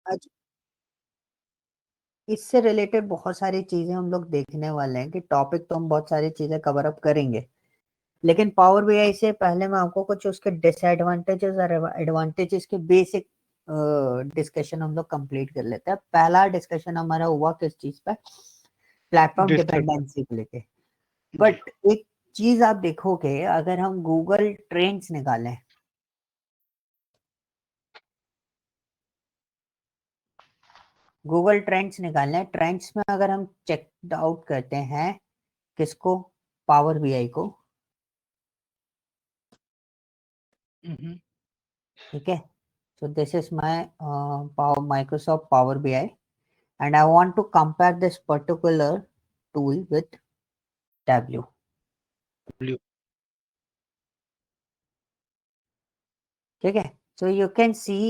आज इससे रिलेटेड बहुत सारी चीजें हम लोग देखने वाले हैं कि टॉपिक तो हम बहुत सारी चीजें कवर अप करेंगे, लेकिन पावर बीआई से पहले मैं आपको कुछ उसके डिसएडवांटेजेस और एडवांटेजेस के बेसिक डिस्कशन हम लोग कंप्लीट कर लेते हैं। पहला डिस्कशन हमारा हुआ किस चीज पे, प्लेटफॉर्म डिपेंडेंसी को लेके। बट एक चीज आप देखोगे, अगर हम गूगल ट्रेंड्स निकालें, गूगल ट्रेंड्स निकालें, ट्रेंड्स में अगर हम चेक आउट करते हैं किसको, पावर बीआई को, ठीक है। So this is my Microsoft Power BI, and I want to compare this particular tool with Tableau. ठीक है। So you can see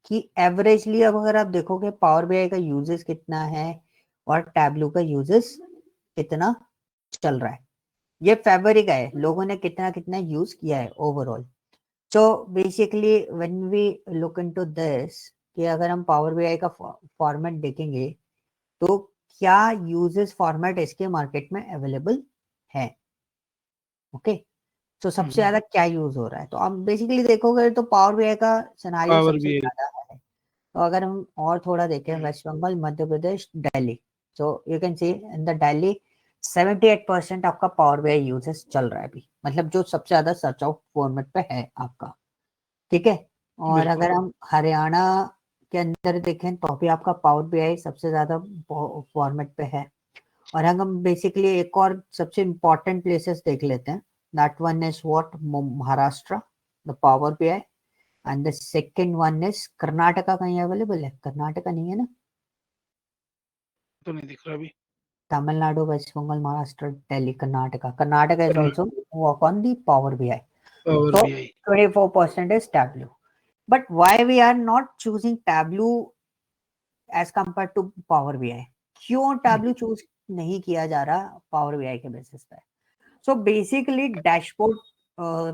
कि एवरेजली अब अगर आप देखोगे पावर बीआई का यूजेस कितना है और टैब्लू का यूजेस कितना चल रहा है, ये फरवरी का है, लोगों ने कितना कितना यूज किया है overall. So basically when we look into this, कि अगर हम पावर बीआई का फॉर्मेट देखेंगे तो क्या यूजेस फॉर्मेट इसके मार्केट में अवेलेबल है। ओके, तो सबसे ज्यादा क्या यूज हो रहा है, तो आप बेसिकली देखोगे तो पावर बीआई का सिनेरियो सबसे ज्यादा है। तो अगर हम और थोड़ा देखें, West Bengal, Madhya Pradesh, Delhi, so you can see in the Delhi 78% आपका पावर बीआई यूजेस चल रहा है अभी, मतलब जो सबसे ज्यादा सर्च आउट फॉर्मेट पे है आपका, ठीक है। और अगर हम हरियाणा के अंदर देखें तो भी आपका पावर बीआई सबसे ज्यादा फॉर्मेट पे है। और अगर हम बेसिकली एक और सबसे इम्पोर्टेंट प्लेसेस देख लेते हैं, that one is what, Maharashtra, the power BI, and the second one is Karnataka. कहीं अवेलेबल है? कर्नाटका नहीं है ना, तो नहीं दिख रहा अभी। Tamil Nadu, West Bengal, Maharashtra, Delhi, Karnataka. Karnataka is also work on the Power BI. Power So BI 24% is Tableau. But why we are not choosing Tableau as compared to Power BI? क्यों Tableau चूज नहीं किया जा रहा Power BI के बेसिस पे? So basically डैशबोर्ड,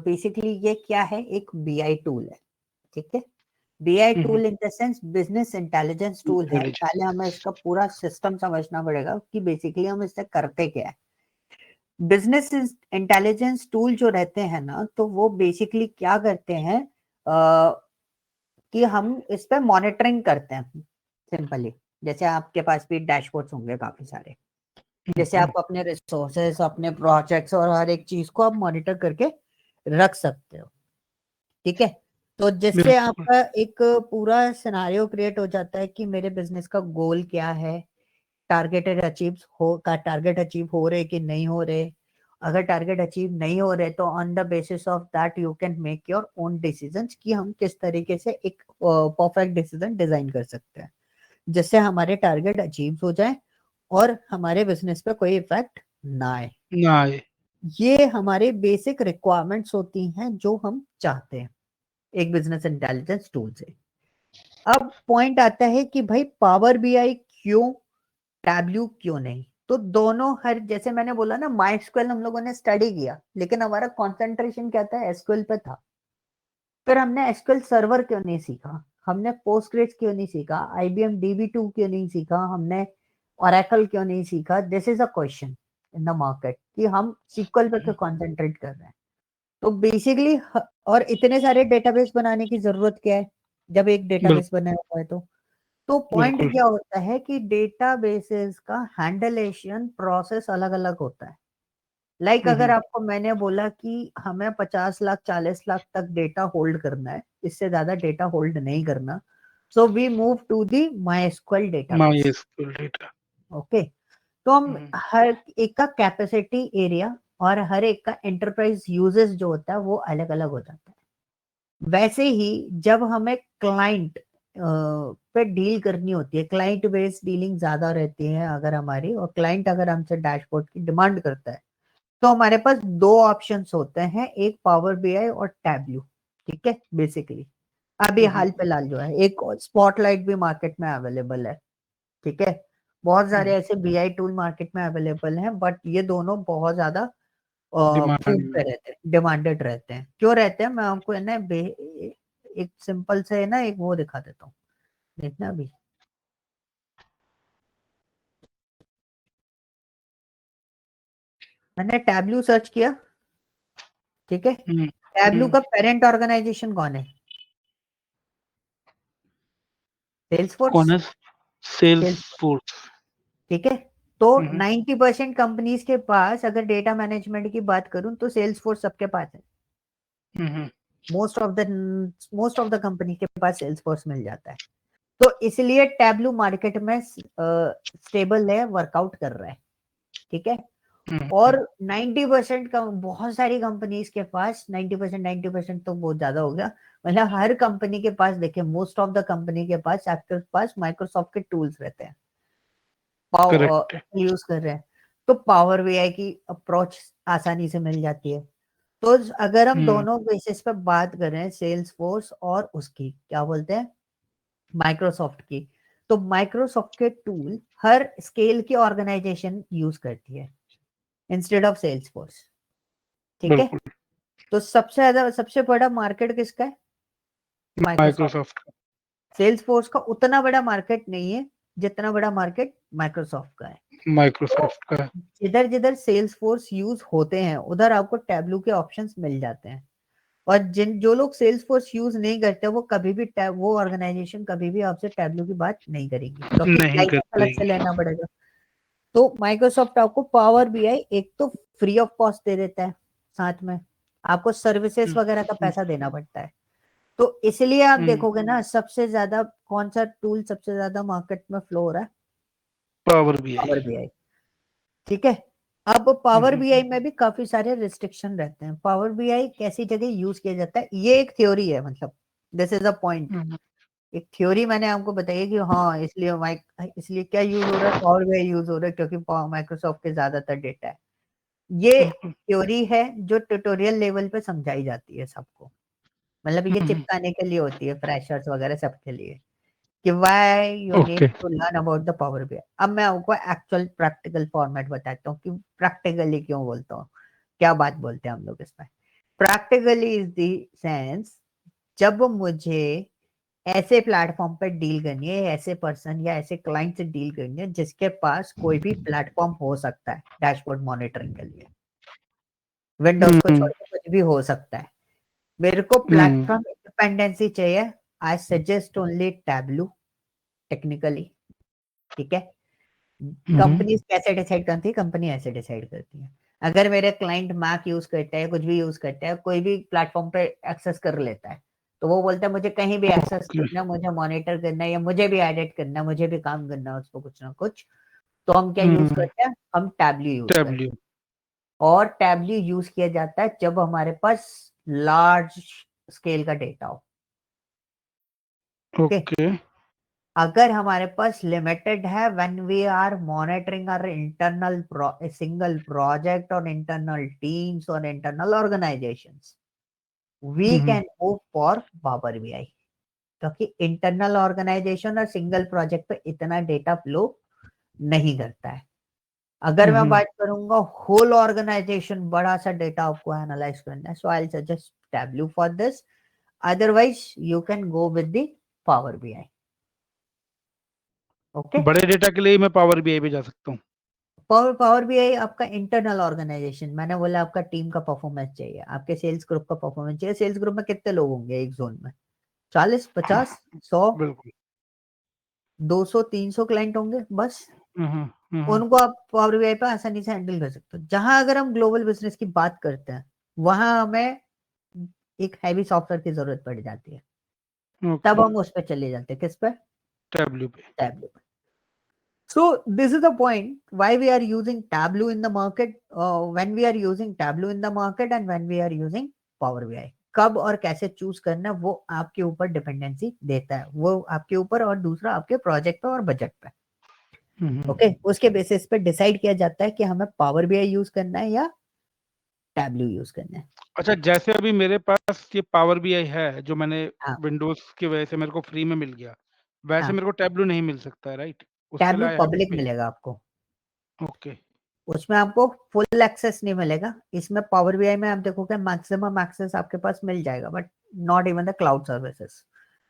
बेसिकली ये क्या है, एक BI टूल है, ठीक है। BI tool in the sense business intelligence tool है। पहले हमें इसका पूरा सिस्टम समझना पड़ेगा कि बेसिकली हम इससे करते क्या है। बिजनेस इंटेलिजेंस टूल जो रहते हैं ना, तो वो बेसिकली क्या करते हैं, कि हम इस पे मॉनिटरिंग करते हैं सिंपली। जैसे आपके पास भी डैशबोर्ड्स होंगे काफी सारे, जैसे आप अपने रिसोर्सेस, अपने प्रोजेक्ट्स और हर एक चीज को आप मॉनिटर करके रख सकते हो, ठीक है। तो जिससे आपका एक पूरा सिनारियो क्रिएट हो जाता है कि मेरे बिजनेस का गोल क्या है, टारगेट अचीव हो रहे कि नहीं हो रहे। अगर टारगेट अचीव नहीं हो रहे तो on the basis of that you can make your own decisions कि हम किस तरीके से एक परफेक्ट डिसीजन डिजाइन कर सकते हैं जिससे हमारे टारगेट अचीव हो जाए और हमारे बिजनेस पे कोई इफेक्ट ना आए। ये हमारे बेसिक रिक्वायरमेंट्स होती हैं जो हम चाहते हैं एक बिजनेस इंटेलिजेंस टूल से। अब पॉइंट आता है कि भाई पावर बीआई क्यों, टैब्लू क्यों नहीं। तो दोनों, हर जैसे मैंने बोला ना, माइस्क्वेल हम लोगों ने स्टडी किया, लेकिन हमारा कंसंट्रेशन क्या था, एसक्यूएल पे था। फिर हमने एसक्यूएल सर्वर क्यों नहीं सीखा, हमने पोस्टग्रेस क्यों नहीं सीखा, आईबीएम डीबी2 क्यों नहीं सीखा, हमने ओरेकल क्यों नहीं सीखा। This is a question in the market कि हम सीक्वल पे क्यों कॉन्सेंट्रेट कर रहे हैं। तो बेसिकली, और इतने सारे डेटाबेस बनाने की जरूरत क्या है जब एक डेटाबेस बना हुआ है। तो पॉइंट क्या होता है कि डेटाबेसेस का हैंडलेशन प्रोसेस अलग अलग होता है। लाइक अगर आपको मैंने बोला कि हमें 50 लाख 40 लाख तक डेटा होल्ड करना है, इससे ज्यादा डेटा होल्ड नहीं करना, so we move to the MySQL database. Okay, तो हम हर एक का कैपेसिटी एरिया और हर एक का एंटरप्राइज यूजेस जो होता है वो अलग अलग हो जाता है। वैसे ही जब हमें क्लाइंट पे डील करनी होती है, क्लाइंट बेस्ड डीलिंग ज्यादा रहती है अगर हमारी, और क्लाइंट अगर हमसे डैशबोर्ड की डिमांड करता है तो हमारे पास दो ऑप्शंस होते हैं, एक पावर बीआई और टैब्लू, ठीक है। बेसिकली अभी हाल फिलहाल जो है एक स्पॉटलाइट भी मार्केट में अवेलेबल है, ठीक है। बहुत सारे ऐसे बीआई टूल मार्केट में अवेलेबल हैं, बट ये दोनों बहुत ज्यादा फूड पे रहते हैं, डिमांडेड रहते हैं। क्यों रहते हैं, मैं आपको है ना एक सिंपल से है ना एक वो दिखा देता हूँ, देखना अभी। मैंने टैब्लू सर्च किया, ठीक है। टैब्लू का पेरेंट ऑर्गेनाइजेशन कौन है? सेल्सफोर्स। कौन है? सेल्सफोर्स। ठीक है। तो 90% कंपनीज के पास, अगर डेटा मैनेजमेंट की बात करूं तो सेल्सफोर्स सबके पास है। मोस्ट ऑफ द कंपनी के पास सेल्सफोर्स मिल जाता है। तो इसलिए टैब्लू मार्केट में स्टेबल है, वर्कआउट कर रहा है, ठीक है। और 90% का बहुत सारी कंपनीज के पास 90% तो बहुत ज्यादा हो गया, मतलब हर कंपनी के पास, देखिए मोस्ट ऑफ द कंपनी के पास आपके पास माइक्रोसॉफ्ट के टूल्स रहते हैं, करेक्ट है। यूज कर रहे हैं। तो पावर बीआई की अप्रोच आसानी से मिल जाती है। तो अगर हम दोनों बेसिस पे बात करें, सेल्स फोर्स और उसकी क्या बोलते हैं, माइक्रोसॉफ्ट की, तो माइक्रोसॉफ्ट के टूल हर स्केल की ऑर्गेनाइजेशन यूज करती है इंस्टेड ऑफ सेल्स फोर्स, ठीक है। बिल्कुल। तो सबसे बड़ा मार्केट किसका है? माइक्रोसॉफ्ट। माइक्रोसॉफ्ट। सेल्स फोर्स का उतना बड़ा मार्केट नहीं है जितना बड़ा मार्केट माइक्रोसॉफ्ट का है। तो माइक्रोसॉफ्ट का है। जिधर जिधर सेल्स फोर्स यूज होते हैं उधर आपको टैब्लू के ऑप्शंस मिल जाते हैं। और जो लोग सेल्स फोर्स यूज नहीं करते वो कभी भी वो ऑर्गेनाइजेशन कभी भी आपसे टैब्लू की बात नहीं करेगी, क्योंकि नहीं लाइसेंस अलग से करेगी। लेना पड़ेगा। तो माइक्रोसॉफ्ट आपको पावर बीआई एक तो फ्री ऑफ कॉस्ट दे देता है, साथ में आपको सर्विसेज वगैरह का पैसा देना पड़ता है। तो इसलिए आप देखोगे ना, सबसे ज्यादा कौन सा टूल सबसे ज्यादा मार्केट में फ्लो हो रहा है? Power BI. पावर बीआई, ठीक है। अब पावर बीआई में भी काफी सारे रिस्ट्रिक्शन रहते हैं। पावर बीआई कैसी जगह यूज किया जाता है, ये एक थ्योरी है, मतलब दिस इज अ पॉइंट। एक थ्योरी मैंने आपको बताई है कि हाँ, इसलिए क्या यूज हो रहा है, पावर बीआई यूज हो रहा है क्योंकि माइक्रोसॉफ्ट के ज्यादातर डेटा है। ये थ्योरी है जो ट्यूटोरियल लेवल पे समझाई जाती है सबको, मतलब ये चिपकाने के लिए होती है, फ्रेशर्स वगैरह सबके लिए, कि why you need okay. To learn about the power BI. अब मैं आपको एक्चुअल प्रैक्टिकल फॉर्मेट बताता हूँ कि प्रैक्टिकली क्यों बोलता हूँ, क्या बात बोलते हैं हम लोग इसमें। प्रैक्टिकली इज द सेंस, जब मुझे ऐसे प्लेटफॉर्म पर डील करनी है, ऐसे पर्सन या ऐसे क्लाइंट से डील करनी है जिसके पास कोई भी प्लेटफॉर्म हो सकता है डैशबोर्ड मॉनिटरिंग के लिए, विंडोज को छोड़ के कुछ भी हो सकता है, मेरे को प्लेटफॉर्म इंडिपेंडेंसी चाहिए। I suggest only tableau technically, ठीक है। कंपनी कैसे डिसाइड करती है? कंपनी ऐसे डिसाइड करती है, अगर मेरे क्लाइंट मैक यूज करते हैं, कुछ भी यूज करते हैं, कोई भी प्लेटफॉर्म पे एक्सेस कर लेता है, तो वो बोलता है मुझे कहीं भी एक्सेस करना है, मुझे मॉनिटर करना है, या मुझे भी एडिट करना है, मुझे भी काम करना है उसको कुछ ना कुछ, तो हम क्या यूज करते हैं? हम टैब्लू यूज करते हैं। टैब्ल्यू। और टैब्लू यूज किया जाता है जब हमारे पास लार्ज स्केल का डेटा हो, ओके। ओके। अगर हमारे पास लिमिटेड है, when we are monitoring our internal single project और इंटरनल टीम्स और internal organisations, we can move for power BI, क्योंकि इंटरनल ऑर्गेनाइजेशन और सिंगल प्रोजेक्ट पे इतना डेटा फ्लो नहीं करता है। अगर मैं बात करूंगा होल ऑर्गेनाइजेशन, बड़ा सा डेटा आपको एनालाइज करना है, so I suggest Tableau for this, otherwise you can go with the power BI, okay. बड़े डेटा के लिए मैं पावर बीआई पे जा सकता हूँ। पावर बीआई आपका इंटरनल ऑर्गेनाइजेशन, मैंने बोला आपका टीम का परफॉर्मेंस चाहिए, आपके सेल्स ग्रुप का परफॉर्मेंस चाहिए। सेल्स ग्रुप में कितने लोग होंगे एक जोन में? 40, 50, 100, बिल्कुल। 200, 300 क्लाइंट होंगे बस। उनको आप पावर बीआई पे आसानी से हैंडल कर सकते हो। जहां अगर हम ग्लोबल बिजनेस की बात करते हैं, वहां हमें एक हैवी सॉफ्टवेयर की जरूरत पड़ जाती है, तब हम उस पर चले जाते हैं, किस पे? टैब्ल्यू पे। टैब्लू पे। So this is the point why we are using Tableau in the market, when we are using Tableau in the market and when we are using Power BI। कब और कैसे चूज करना वो आपके ऊपर dependency देता है, वो आपके ऊपर, और दूसरा आपके प्रोजेक्ट पे और बजट पे, ओके। उसके बेसिस पे डिसाइड किया जाता है कि हमें पावर बीआई यूज करना है या टैब्लू यूज करना है। अच्छा, जैसे अभी मेरे पास ये पावर बीआई है जो मैंने हाँ विंडोज की वजह से मेरे को फ्री में मिल गया, वैसे हाँ, मेरे को टैब्लू नहीं मिल सकता है, राइट? उसके लिए Tableau I have to public पे। मिलेगा आपको, ओके। उसमें आपको फुल एक्सेस नहीं मिलेगा। इसमें पावर बीआई में आप देखोगे मैक्सिमम एक्सेस आपके पास मिल जाएगा, but not even the cloud services,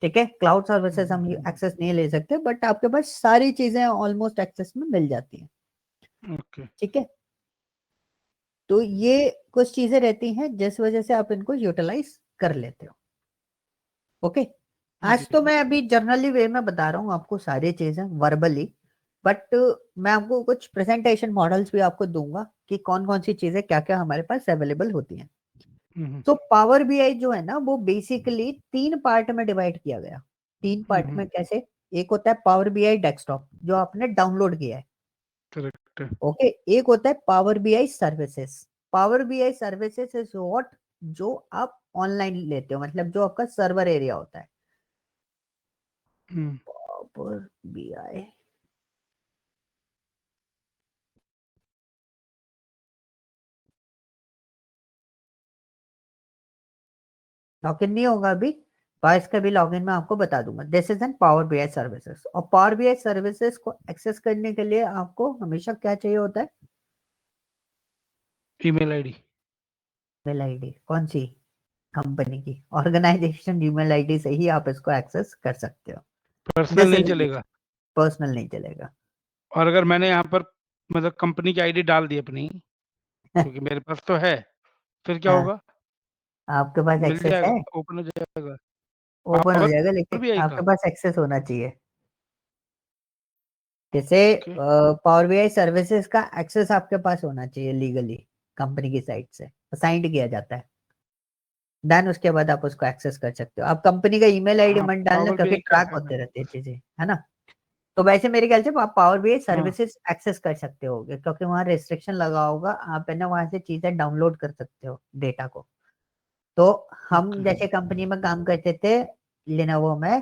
ठीक है। क्लाउड सर्विसेज हम एक्सेस नहीं ले सकते, बट आपके पास सारी चीजें ऑलमोस्ट एक्सेस में मिल जाती हैं, ओके। ठीक है। तो ये कुछ चीजें रहती हैं जिस वजह से आप इनको यूटिलाइज कर लेते हो। ओके, आज जी तो मैं अभी जर्नली वे में बता रहा हूँ आपको सारी चीजें वर्बली, बट मैं आपको कुछ प्रेजेंटेशन मॉडल्स भी आपको दूंगा कि कौन कौन सी चीजें क्या क्या हमारे पास अवेलेबल होती हैं। तो पावर बीआई जो है ना वो बेसिकली 3 पार्ट में डिवाइड किया गया। 3 पार्ट में कैसे? एक होता है पावर बीआई डेस्कटॉप जो आपने डाउनलोड किया है। करेक्ट है। ओके, एक होता है power BI services. Power BI services is what, जो आप ऑनलाइन लेते हो, मतलब जो आपका सर्वर एरिया होता है। पावर बीआई, लॉगिन नहीं होगा अभी, पर इसका भी लॉगिन मैं आपको बता दूंगा। This is an power BI services. और पावर बीआई सर्विसेज को एक्सेस करने के लिए आपको हमेशा क्या चाहिए होता है? Email ID. Mail ID. कौन सी कंपनी की? ऑर्गेनाइजेशन ईमेल आईडी से ही आप इसको एक्सेस कर सकते हो। पर्सनल दिस नहीं इज, चलेगा। पर्सनल नहीं चलेगा। और अगर मैंने यहाँ पर मतलब कंपनी की आईडी डाल दी अपनी, क्योंकि मेरे पास तो है, फिर क्या हाँ, होगा? आपके पास मिल एक्सेस जाएगा, है, ओपन हो जाएगा। ओपन हो पावर जाएगा, लेकिन भी आई आपके का। पास एक्सेस होना चाहिए। जैसे ओके। पावर बीआई सर्विसेज का एक्सेस आपके पास होना चाहिए लीगली, कंपनी की साइट से असाइंड किया जाता है। देन उसके बाद आप उसको एक्सेस कर सकते हो। आप कंपनी का ईमेल आईडी हाँ, मत डालना पावर भी क्योंकि आई का ट्रैक है होते मेरे रहते हैं पास। चीजें, है ना। तो वैसे मेरे ख्याल से आप पावर बीआई हाँ। सर्विसेज एक्सेस कर सकते होगे, क्योंकि वहाँ रेस्ट्रिक्शन लगा होगा, आप है ना वहां से चीजें डाउनलोड कर सकते हो, डेटा को। तो हम ओके। जैसे कंपनी में काम करते थे लेनोवो में,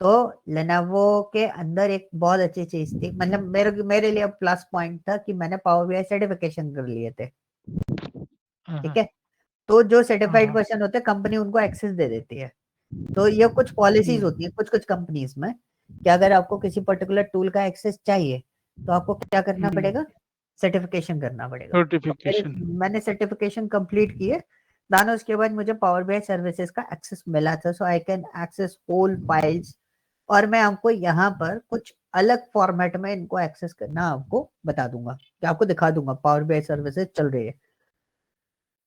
तो लेनोवो के अंदर एक बहुत अच्छी चीज थी, मतलब मेरे मेरे लिए प्लस पॉइंट था कि मैंने पावर बीआई सर्टिफिकेशन कर लिए थे। हाँ ठीक हाँ है, तो जो हाँ सर्टिफाइड हाँ। पर्सन होते हैं कंपनी उनको एक्सेस दे देती है। तो ये कुछ पॉलिसीज होती है हम्म, कुछ कुछ कंपनीज में कि अगर आपको किसी पर्टिकुलर टूल का एक्सेस चाहिए तो आपको क्या करना पड़ेगा? सर्टिफिकेशन करना पड़ेगा। तो नोटिफिकेशन। मैंने सर्टिफिकेशन कंप्लीट किए, दाना उसके बाद मुझे पावर बीआई सर्विसेज का एक्सेस मिला था, so I can access all files. और मैं आपको यहाँ पर कुछ अलग फॉर्मेट में इनको एक्सेस करना आपको बता दूंगा, कि आपको दिखा दूंगा पावर बीआई सर्विसेज चल रही है,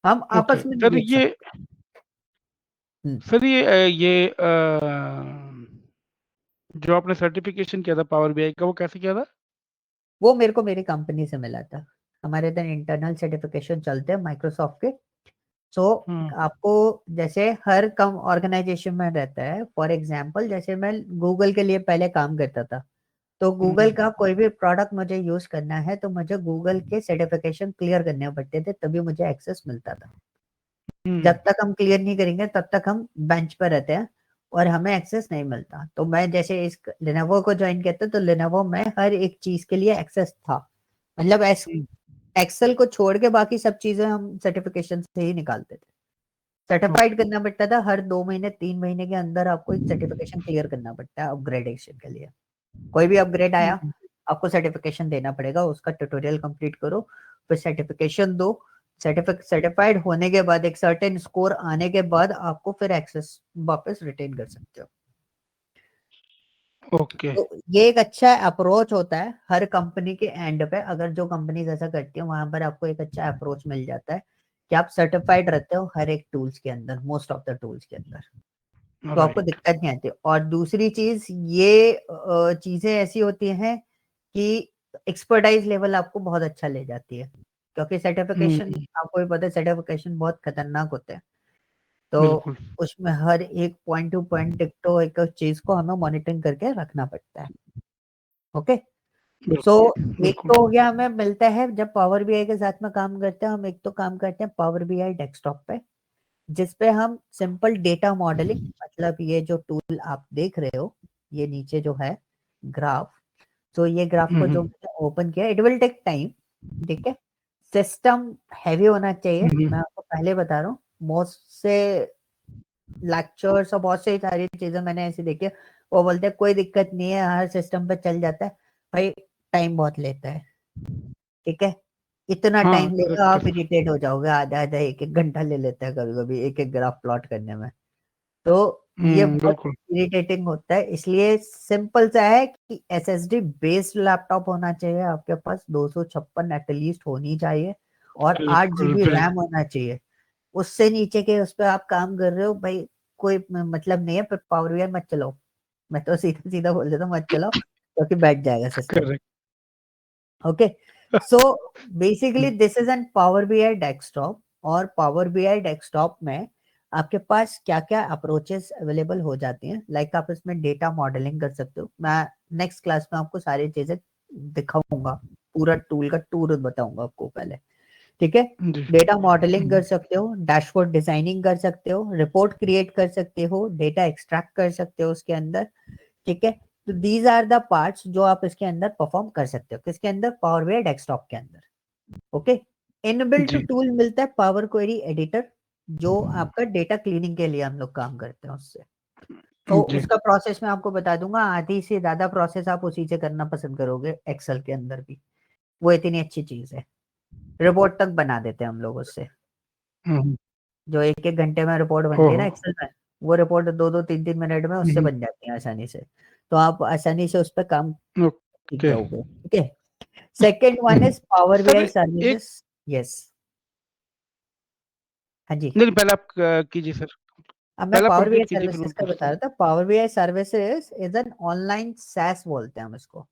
हम ओके आपस में नहीं सर, देख ये सकते। हम्म, सर जो आपने सर्टिफिकेशन किया था पावर बीआई का, वो कैसे किया था? वो मेरे को मेरी कंपनी से मिला था। हमारे इधर इंटरनल सर्टिफिकेशन चलते हैं माइक्रोसॉफ्ट के। सो हम्म आपको जैसे हर कम ऑर्गेनाइजेशन में रहता है, फॉर एग्जांपल जैसे मैं गूगल के लिए पहले काम करता था, तो गूगल हम्म का कोई भी प्रोडक्ट मुझे यूज करना है तो मुझे गूगल के सर्टिफिकेशन क्लियर करने पड़ते थे, तभी मुझे एक्सेस मिलता था। हम्म। जब तक हम क्लियर नहीं करेंगे तब तक हम बेंच पर रहते हैं और हमें एक्सेस नहीं मिलता। तो मैं जैसे इस लेनोवो को ज्वाइन किया था, तो लेनोवो में हर एक चीज के लिए एक्सेस था, मतलब हम्म, एक्सेल को छोड़ के बाकी सब चीजें हम सर्टिफिकेशन से ही निकालते थे। Certified okay. करना पड़ता था, हर 2 महीने 3 महीने के अंदर आपको एक सर्टिफिकेशन क्लियर करना पड़ता है अपग्रेडेशन के लिए। कोई भी अपग्रेड आया हम्म, आपको सर्टिफिकेशन देना पड़ेगा, उसका ट्यूटोरियल कंप्लीट करो, फिर सर्टिफिकेशन दो। सर्टिफाइड होने के बाद एक सर्टेन स्कोर आने के बाद आपको फिर एक्सेस वापस रिटेन कर सकते हो। ओके। तो ये एक अच्छा अप्रोच होता है हर कंपनी के एंड पे, अगर जो कंपनी ऐसा करती है वहां पर आपको एक अच्छा अप्रोच मिल जाता है कि आप सर्टिफाइड रहते हो हर एक टूल्स के अंदर, मोस्ट ऑफ द टूल्स के अंदर। तो आपको राइट। दिक्कत नहीं आती। और दूसरी चीज ये चीजें ऐसी होती हैं कि एक्सपर्टाइज लेवल आपको बहुत अच्छा ले जाती है, क्योंकि सर्टिफिकेशन हम्म। आपको भी पता है सर्टिफिकेशन बहुत खतरनाक होते हैं। तो बिल्कुल। उसमें हर एक पॉइंट टू पॉइंट तो एक चीज को हमें मॉनिटरिंग करके रखना पड़ता है। ओके, सो बिल्कुल। एक बिल्कुल। तो हो गया हमें मिलता है जब पावर बीआई के साथ में काम करते हैं हम, एक तो काम करते हैं पावर बीआई डेस्कटॉप पे, जिसपे हम सिंपल डेटा मॉडलिंग, मतलब ये जो टूल आप देख रहे हो, ये नीचे जो है ग्राफ, तो ये ग्राफ को जो हम्म मैंने ओपन किया, इट विल टेक टाइम। ठीक है, सिस्टम हैवी होना चाहिए, हम्म मैं आपको पहले बता रहा हूँ। बहुत से लेक्चर्स और बहुत से सारी चीजें मैंने ऐसी देखी है, वो बोलते हैं कोई दिक्कत नहीं है हर सिस्टम पे चल जाता है। भाई टाइम बहुत लेता है। ठीक है, इतना हाँ, टाइम लेगा करेक्ट है आप सर। इरिटेट हो जाओगे, आधा आधा एक एक घंटा ले लेता है कभी कभी एक एक ग्राफ प्लॉट करने में। तो ये बहुत बिल्कुल। इरिटेटिंग होता है, इसलिए सिंपल सा है कि एसएसडी बेस्ड लैपटॉप होना चाहिए आपके पास, 256 एटलीस्ट होनी चाहिए। और 8 बिल्कुल, जीबी बिल्कुल। रैम होना चाहिए। उससे नीचे के उस पे आप काम कर रहे हो भाई, कोई मतलब नहीं है, पर पावर बीआई मत चलाओ। मैं तो सीधा सीधा बोल देता हूँ, मत चलाओ, क्योंकि बैठ जाएगा system. Correct. Okay, so basically this is an power BI desktop. और पावर बीआई डेस्कटॉप में आपके पास क्या क्या अप्रोचेस अवेलेबल हो जाती हैं, लाइक आप इसमें डेटा मॉडलिंग कर सकते हो। मैं नेक्स्ट क्लास में आपको सारी चीजें दिखाऊंगा, पूरा टूल का टूर बताऊंगा आपको पहले, ठीक है। जी। डेटा मॉडलिंग कर सकते हो, डैशबोर्ड डिजाइनिंग कर सकते हो, रिपोर्ट क्रिएट कर सकते हो, डेटा एक्सट्रैक्ट कर सकते हो उसके अंदर, ठीक है। तो दीज आर द पार्ट्स जो आप इसके अंदर परफॉर्म कर सकते हो, किसके अंदर, पावर बीआई डेस्कटॉप के अंदर। ओके, इनबिल्ट जी। टूल मिलता है पावर क्वेरी एडिटर, जो आपका डेटा क्लीनिंग के लिए हम लोग काम करते हैं उससे। तो जी। उसका प्रोसेस मैं आपको बता दूंगा, आधी से ज्यादा प्रोसेस आप उसी से करना पसंद करोगे एक्सेल के अंदर भी, वो इतनी अच्छी चीज है। रिपोर्ट तक बना देते हैं हम लोग उससे, हुँ। जो 1-1 घंटे में रिपोर्ट बनती है ना ओह! एक्सेल में, वो रिपोर्ट 2-2 3-3 मिनट में हुँ, उससे हुँ। बन जाती है आसानी से। तो आप आसानी से उस पर काम सीख ओके। जाओगे, ठीक है। Second one is power sir BI एक सर्विसेज। यस, हाँ जी। नहीं, पहले आप कीजिए सर। अब मैं पहले आप पावर बीआई कंप्लीट कीजिए, फिर सर्विसेज मैं का पूछता बता हूँ। रहा था। Power BI services is an online SaaS बोलते हैं हम इसको,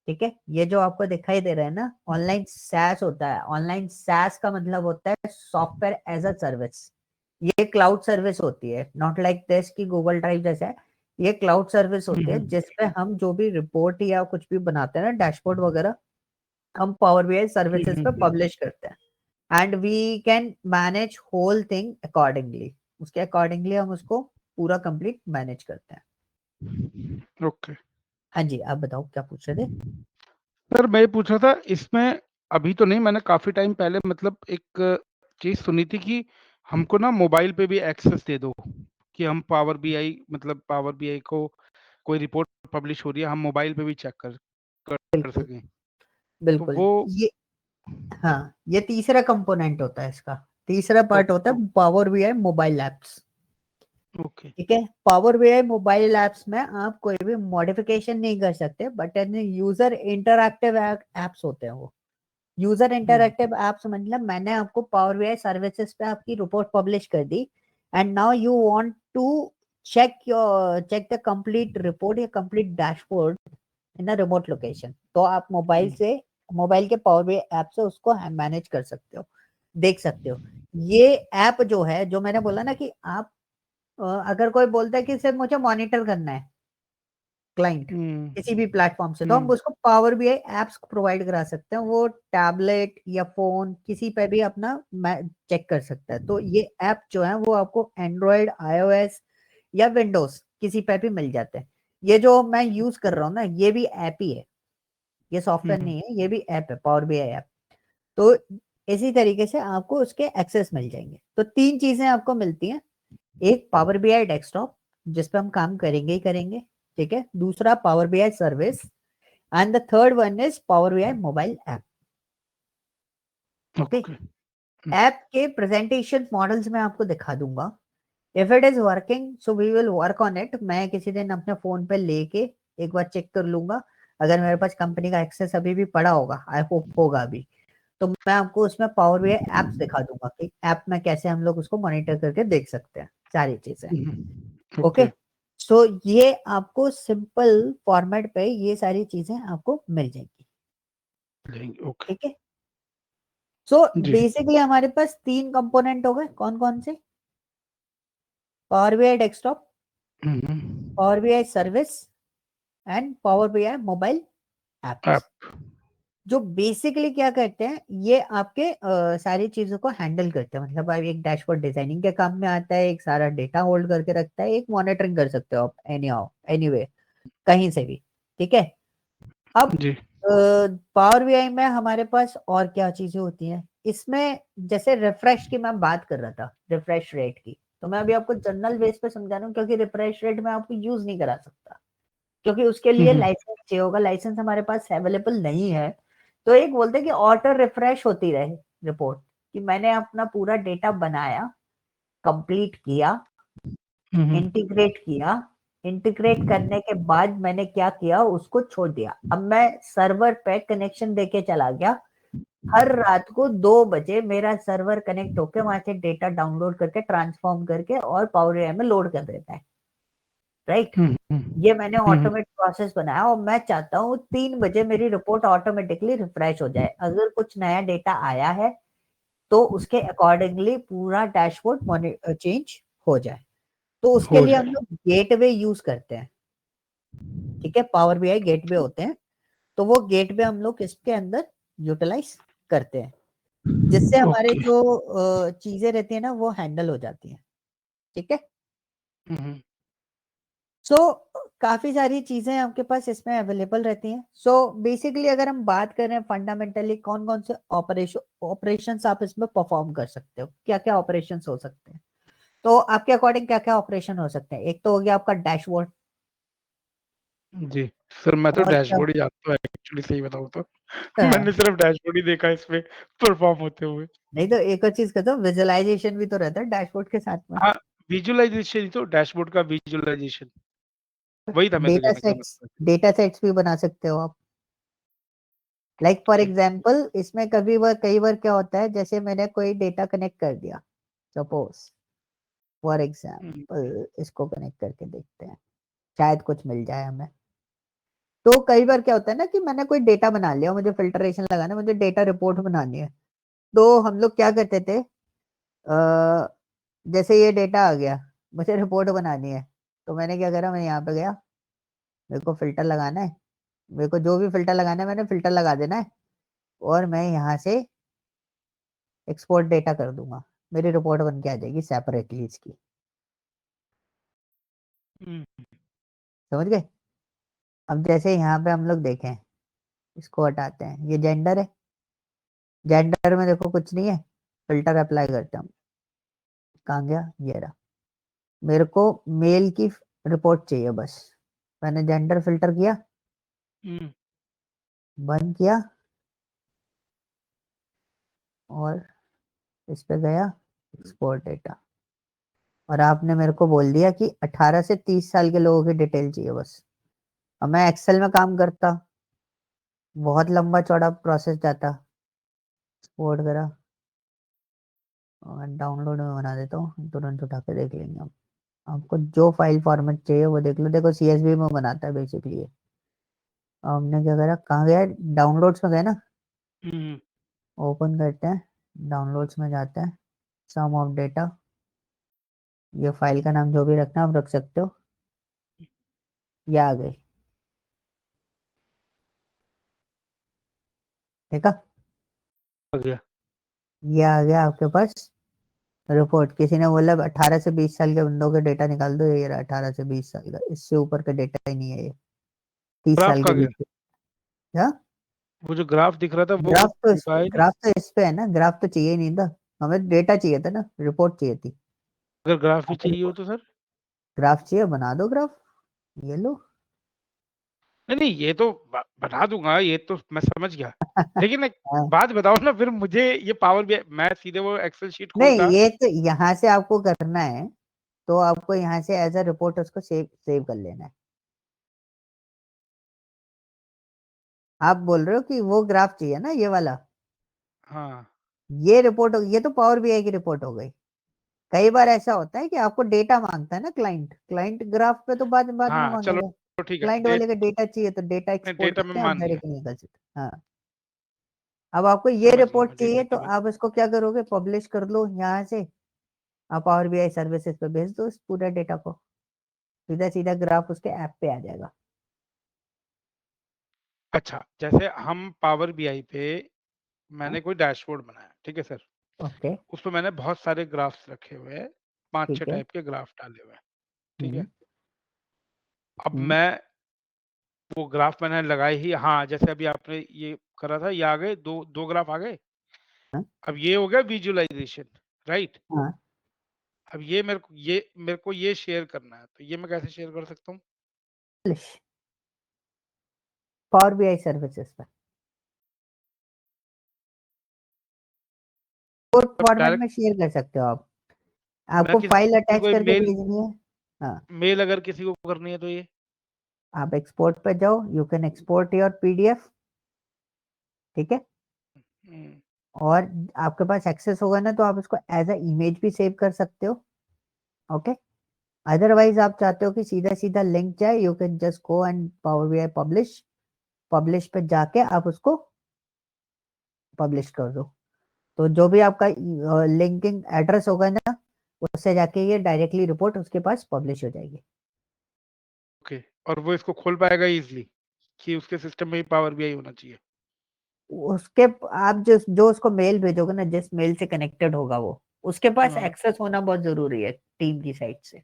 ठीक है। ये जो आपको दिखाई दे रहा है ना, ऑनलाइन सैस होता है। ऑनलाइन सैस का मतलब होता है सॉफ्टवेयर एज अ सर्विस। ये क्लाउड सर्विस होती है, नॉट लाइक दिस की गूगल ड्राइव जैसा है। ये क्लाउड सर्विस हुँ, होती है हुँ। जिसपे हम जो भी रिपोर्ट या कुछ भी बनाते हैं ना, डैशबोर्ड वगैरह, हम पावर बीआई हुँ, सर्विसेज पे हुँ। पब्लिश करते हैं, and we can manage whole thing accordingly. उसके अकॉर्डिंगली हम उसको पूरा कंप्लीट मैनेज करते हैं। ओके। हाँ जी, आप बताओ क्या पूछ रहे थे। सर मैं ये पूछ रहा था इसमें, अभी तो नहीं, मैंने काफ़ी टाइम पहले मतलब एक चीज़ सुनी थी कि हमको ना मोबाइल पे भी एक्सेस दे दो, कि हम पावर बीआई मतलब पावर बीआई को कोई रिपोर्ट पब्लिश हो रही है, हम मोबाइल पे भी चेक कर कर बिल्कुल, सकें। तो बिल्कुल। वो ये, हाँ, ये तीसरा कंपोनेंट होता है इसका। तीसरा ओ पार्ट होता ओ है power BI mobile apps, okay. ठीक है। पावर बीआई मोबाइल एप्स में आप कोई भी मॉडिफिकेशन नहीं कर सकते, बट यूजर इंटरएक्टिव एप्स होते हैं वो। यूजर हुँ, इंटरएक्टिव एप्स मतलब मैंने आपको पावर बीआई सर्विसेज पे आपकी रिपोर्ट पब्लिश कर दी, and now you want to check the complete report या complete dashboard in a remote location. तो आप मोबाइल हुँ, से, मोबाइल के पावर बीआई ऐप से उसको मैनेज कर सकते हो, देख सकते हो। ये ऐप जो है, जो मैंने बोला ना कि आप अगर कोई बोलता है कि सिर्फ मुझे मॉनिटर करना है क्लाइंट हुँ, किसी भी प्लेटफॉर्म से, तो हम हुँ, उसको पावर बीआई एप्स प्रोवाइड करा सकते हैं। वो टैबलेट या फोन किसी पे भी अपना चेक कर सकता है। तो ये ऐप जो है वो आपको एंड्रॉयड, आईओएस या विंडोज किसी पे भी मिल जाते हैं। ये जो मैं यूज कर रहा हूँ ना, ये भी ऐप ही है, ये हुँ, सॉफ्टवेयर हुँ। नहीं है, ये भी ऐप है, पावर बीआई ऐप। तो इसी तरीके से आपको उसके एक्सेस मिल जाएंगे। तो 3 चीजें आपको मिलती हैं। एक पावर बीआई डेस्कटॉप, जिस पे हम काम करेंगे ही करेंगे, ठीक है। दूसरा power BI service, and the third one is power BI mobile app. Okay, okay. हुँ, ऐप के प्रेजेंटेशन मॉडल्स में आपको दिखा दूंगा। If it is working so we will work on it. मैं किसी दिन अपने फोन पे लेके एक बार चेक कर लूंगा। अगर मेरे पास कंपनी का एक्सेस अभी भी पड़ा होगा, आई होप होगा अभी, तो मैं आपको उसमें पावर बीआई ऐप्स दिखा दूंगा कि ऐप में कैसे हम लोग उसको मॉनिटर करके देख सकते हैं सारी चीजें। हुँ, हुँ। Okay, okay. सो ये आपको सिंपल फॉर्मेट पे ये सारी चीजें आपको मिल जाएंगी, लेंगे, ओके। ठीक है। सो जी। बेसिकली हमारे पास 3 कंपोनेंट हो गए, कौन कौन से, power BI desktop, hmm, hmm. Power BI service, and power BI mobile apps. App. जो बेसिकली क्या करते हैं, ये आपके सारी चीजों को हैंडल करते हैं। मतलब आप एक डैशबोर्ड डिजाइनिंग के काम में आता है, एक सारा डेटा होल्ड करके रखता है, एक मॉनिटरिंग कर सकते हो आप एनी हाउ एनीवे, कहीं से भी, ठीक है। अब जी। पावर बीआई में हमारे पास और क्या चीजें होती हैं इसमें, जैसे रिफ्रेश की मैं बात कर रहा था, रिफ्रेश रेट की। तो मैं अभी आपको जनरल बेस पे समझा रहा हूँ, क्योंकि रिफ्रेश रेट में आपको यूज नहीं करा सकता, क्योंकि उसके हुँ, लिए हुँ। लाइसेंस चाहिए होगा, लाइसेंस हमारे पास अवेलेबल नहीं है। तो एक बोलते हैं कि ऑटो रिफ्रेश होती रहे रिपोर्ट, कि मैंने अपना पूरा डेटा बनाया, कंप्लीट किया, हुँ, हुँ। इंटीग्रेट किया, इंटीग्रेट करने के बाद मैंने क्या किया, उसको छोड़ दिया। अब मैं सर्वर पे कनेक्शन देके चला गया, हर रात को 2 बजे मेरा सर्वर कनेक्ट होके वहां से डेटा डाउनलोड करके ट्रांसफॉर्म करके और पावर एआई में लोड कर देता है, राइट। ये मैंने हम्म, ऑटोमेट प्रोसेस बनाया और मैं चाहता हूँ 3 बजे मेरी रिपोर्ट ऑटोमेटिकली रिफ्रेश हो जाए। अगर कुछ नया डेटा आया है तो उसके अकॉर्डिंगली पूरा डैशबोर्ड चेंज हो जाए। तो उसके हो लिए हम जाए। लोग गेटवे यूज करते हैं, ठीक है, पावर बीआई गेटवे होते हैं। तो वो गेटवे हम लोग इसके अंदर यूटिलाइज करते हैं, जिससे हमारे ओके। जो चीजें रहती है ना वो हैंडल हो जाती है, ठीक है। हम्म, सो काफी सारी चीजें आपके पास इसमें अवेलेबल रहती हैं। सो बेसिकली अगर हम बात करें फंडामेंटली कौन कौन से ऑपरेशंस आप इसमें परफॉर्म कर सकते हो, क्या क्या ऑपरेशंस हो सकते हैं, तो आपके अकॉर्डिंग क्या क्या ऑपरेशन हो सकते हैं। एक तो हो गया आपका डैशबोर्ड। जी सर, मैं तो और क्या, डैशबोर्ड ही जानता हूँ एक्चुअली, सही बताऊँ तो। मैंने हाँ, सिर्फ डैशबोर्ड ही देखा है इसमें परफॉर्म होते हुए। नहीं तो एक और चीज कहता हूँ, विजुअलाइजेशन भी तो रहता है डैशबोर्ड के साथ में। हाँ, विजुअलाइज़ेशन, तो डैशबोर्ड का विजुअलाइज़ेशन, वही था मैं तो डेटा कहना चाह सेट्स, रहा था। डेटा सेट्स भी बना सकते हो आप। Like for okay. एग्जाम्पल इसमें कई बार क्या होता है, जैसे मैंने कोई डेटा कनेक्ट कर दिया, सपोज फॉर हुँ, एग्जाम्पल इसको कनेक्ट करके देखते हैं, शायद कुछ मिल जाए हमें। तो कई बार क्या होता है ना कि मैंने कोई डेटा बना लिया, मुझे फिल्टरेशन लगाना है, मुझे डेटा रिपोर्ट बनानी है। तो हम लोग क्या करते थे, जैसे ये डेटा आ गया, मुझे रिपोर्ट बनानी है, तो मैंने क्या करा, मैं यहाँ पे गया, मेरे को फिल्टर लगाना है, मेरे को जो भी फिल्टर लगाना है मैंने फिल्टर लगा देना है, और मैं यहाँ से एक्सपोर्ट डेटा कर दूंगा, मेरी रिपोर्ट बन के आ जाएगी सेपरेटली इसकी। हुँ, समझ गए। अब जैसे यहाँ पे हम लोग देखें, इसको हटाते हैं, ये जेंडर है, जेंडर में देखो कुछ नहीं है, फिल्टर अप्लाई करते हैं हम। कहाँ गया, ये रहा। मेरे को मेल की रिपोर्ट चाहिए बस, मैंने जेंडर फिल्टर किया, हुँ, बंद किया, और इस पे गया एक्सपोर्ट डेटा, और आपने मेरे को बोल दिया कि 18 से 30 साल के लोगों की डिटेल चाहिए बस। अब मैं एक्सेल में काम करता, बहुत लंबा चौड़ा प्रोसेस जाता, एक्सपोर्ट करा और डाउनलोड में बना देता हूँ, तुरंत उठा के देख लेंगे हम। आपको जो फाइल फॉर्मेट चाहिए वो देख लो, देखो सीएसवी में बनाता है बेसिकली ये। अब हमने क्या करा, कहाँ गया, डाउनलोड्स में गए ना, हुँ, ओपन करते हैं, डाउनलोड्स में जाते हैं, सम ऑफ डेटा, ये फाइल का नाम जो भी रखना है आप रख सकते हो, ये आ गई, ठीक है। आ गया। ये आ गया आपके पास रिपोर्ट। किसी ने बोला 18 से 20 साल के बंदों के डेटा निकाल दो, ये रहा 18 से 20 साल का, इससे ऊपर का डेटा ही नहीं है ये, 30 ग्राफ साल के कहाँ गया? बीच। क्या, वो जो ग्राफ दिख रहा था वो दिखा ही नहीं। ग्राफ तो इस पे है ना, ग्राफ तो चाहिए ही नहीं था, हमें डेटा चाहिए था ना, रिपोर्ट चाहिए थी। अगर ग्राफ भी चाहिए हो रिपोर्ट, तो सर? ग्राफ चाहिए, बना दो ग्राफ, ये लो। नहीं, नहीं, ये तो बना दूँगा, ये तो मैं समझ गया। लेकिन एक हाँ, बात बताओ ना, फिर मुझे ये पावर बीआई, मैं सीधे वो एक्सेल शीट नहीं खोलता। ये तो यहाँ से आपको करना है, तो आपको यहाँ से एज अ रिपोर्ट उसको सेव सेव कर लेना है। आप बोल रहे हो कि वो ग्राफ चाहिए ना, ये वाला, हाँ, ये रिपोर्ट, ये तो पावर बीआई की रिपोर्ट हो गई। कई बार ऐसा होता है कि आपको डेटा मांगता है ना क्लाइंट, क्लाइंट ग्राफ पे तो बाद बाद में हाँ, चलो मांगेगा। ठीक है। क्लाइंट वाले का डेटा चाहिए तो डेटा एक्सपोर्ट डेटा में करते हैं, आप मान लिया। डायरेक्टली निकल सकते हैं। हाँ, अब आपको ये समझ गया रिपोर्ट मैं चाहिए डेटा तो की बात। आप इसको क्या करोगे, पब्लिश कर लो यहाँ से, आप पावर बीआई सर्विसेज पे भेज दो इस पूरे डेटा को, सीधा सीधा ग्राफ उसके ऐप पे आ जाएगा। अच्छा, जैसे हम पावर बीआई पे हाँ, मैंने कोई डैशबोर्ड बनाया, ठीक है सर? ओके, उसपे मैंने बहुत सारे ग्राफ्स रखे हुए हैं, 5-6 ठीक है। टाइप के ग्राफ डाले हुए हैं, ठीक है? हम्म, अब हम्म, मैं वो ग्राफ मैंने लगाए ही, हाँ, जैसे अभी आपने ये करा था, ये आ गए, 2 ग्राफ आ गए। हाँ, अब ये हो गया विजुअलाइज़ेशन, राइट? हाँ, अब ये मेरे को ये शेयर करना है, तो ये मैं कैसे शेयर कर सकता हूँ? पब्लिश पावर बीआई सर्विसेज पे अब फॉर्मेट में डायरेक्ट शेयर कर सकते हो आप, मैं आपको फाइल किसी अटैच को करके भेजनी है। हाँ, मेल अगर किसी को करनी है तो ये? आप एक्सपोर्ट पे जाओ, you can export your PDF, ठीक है। और आपके पास एक्सेस होगा ना तो आप उसको एज अ इमेज भी सेव कर सकते हो। ओके। अदरवाइज आप चाहते हो कि सीधा सीधा लिंक जाए, you can just go and power BI publish, publish पे जाके आप उसको पब्लिश कर दो। तो जो भी आपका लिंकिंग एड्रेस होगा ना, उससे जाके ये डायरेक्टली रिपोर्ट उसके पास पब्लिश हो जाएगी। ओके, और वो इसको खोल पाएगा इजीली कि उसके सिस्टम में ही पावर बीआई होना चाहिए? उसके आप जो जो उसको मेल भेजोगे ना, जिस मेल से कनेक्टेड होगा वो, उसके पास हाँ, एक्सेस होना बहुत जरूरी है टीम की साइड से।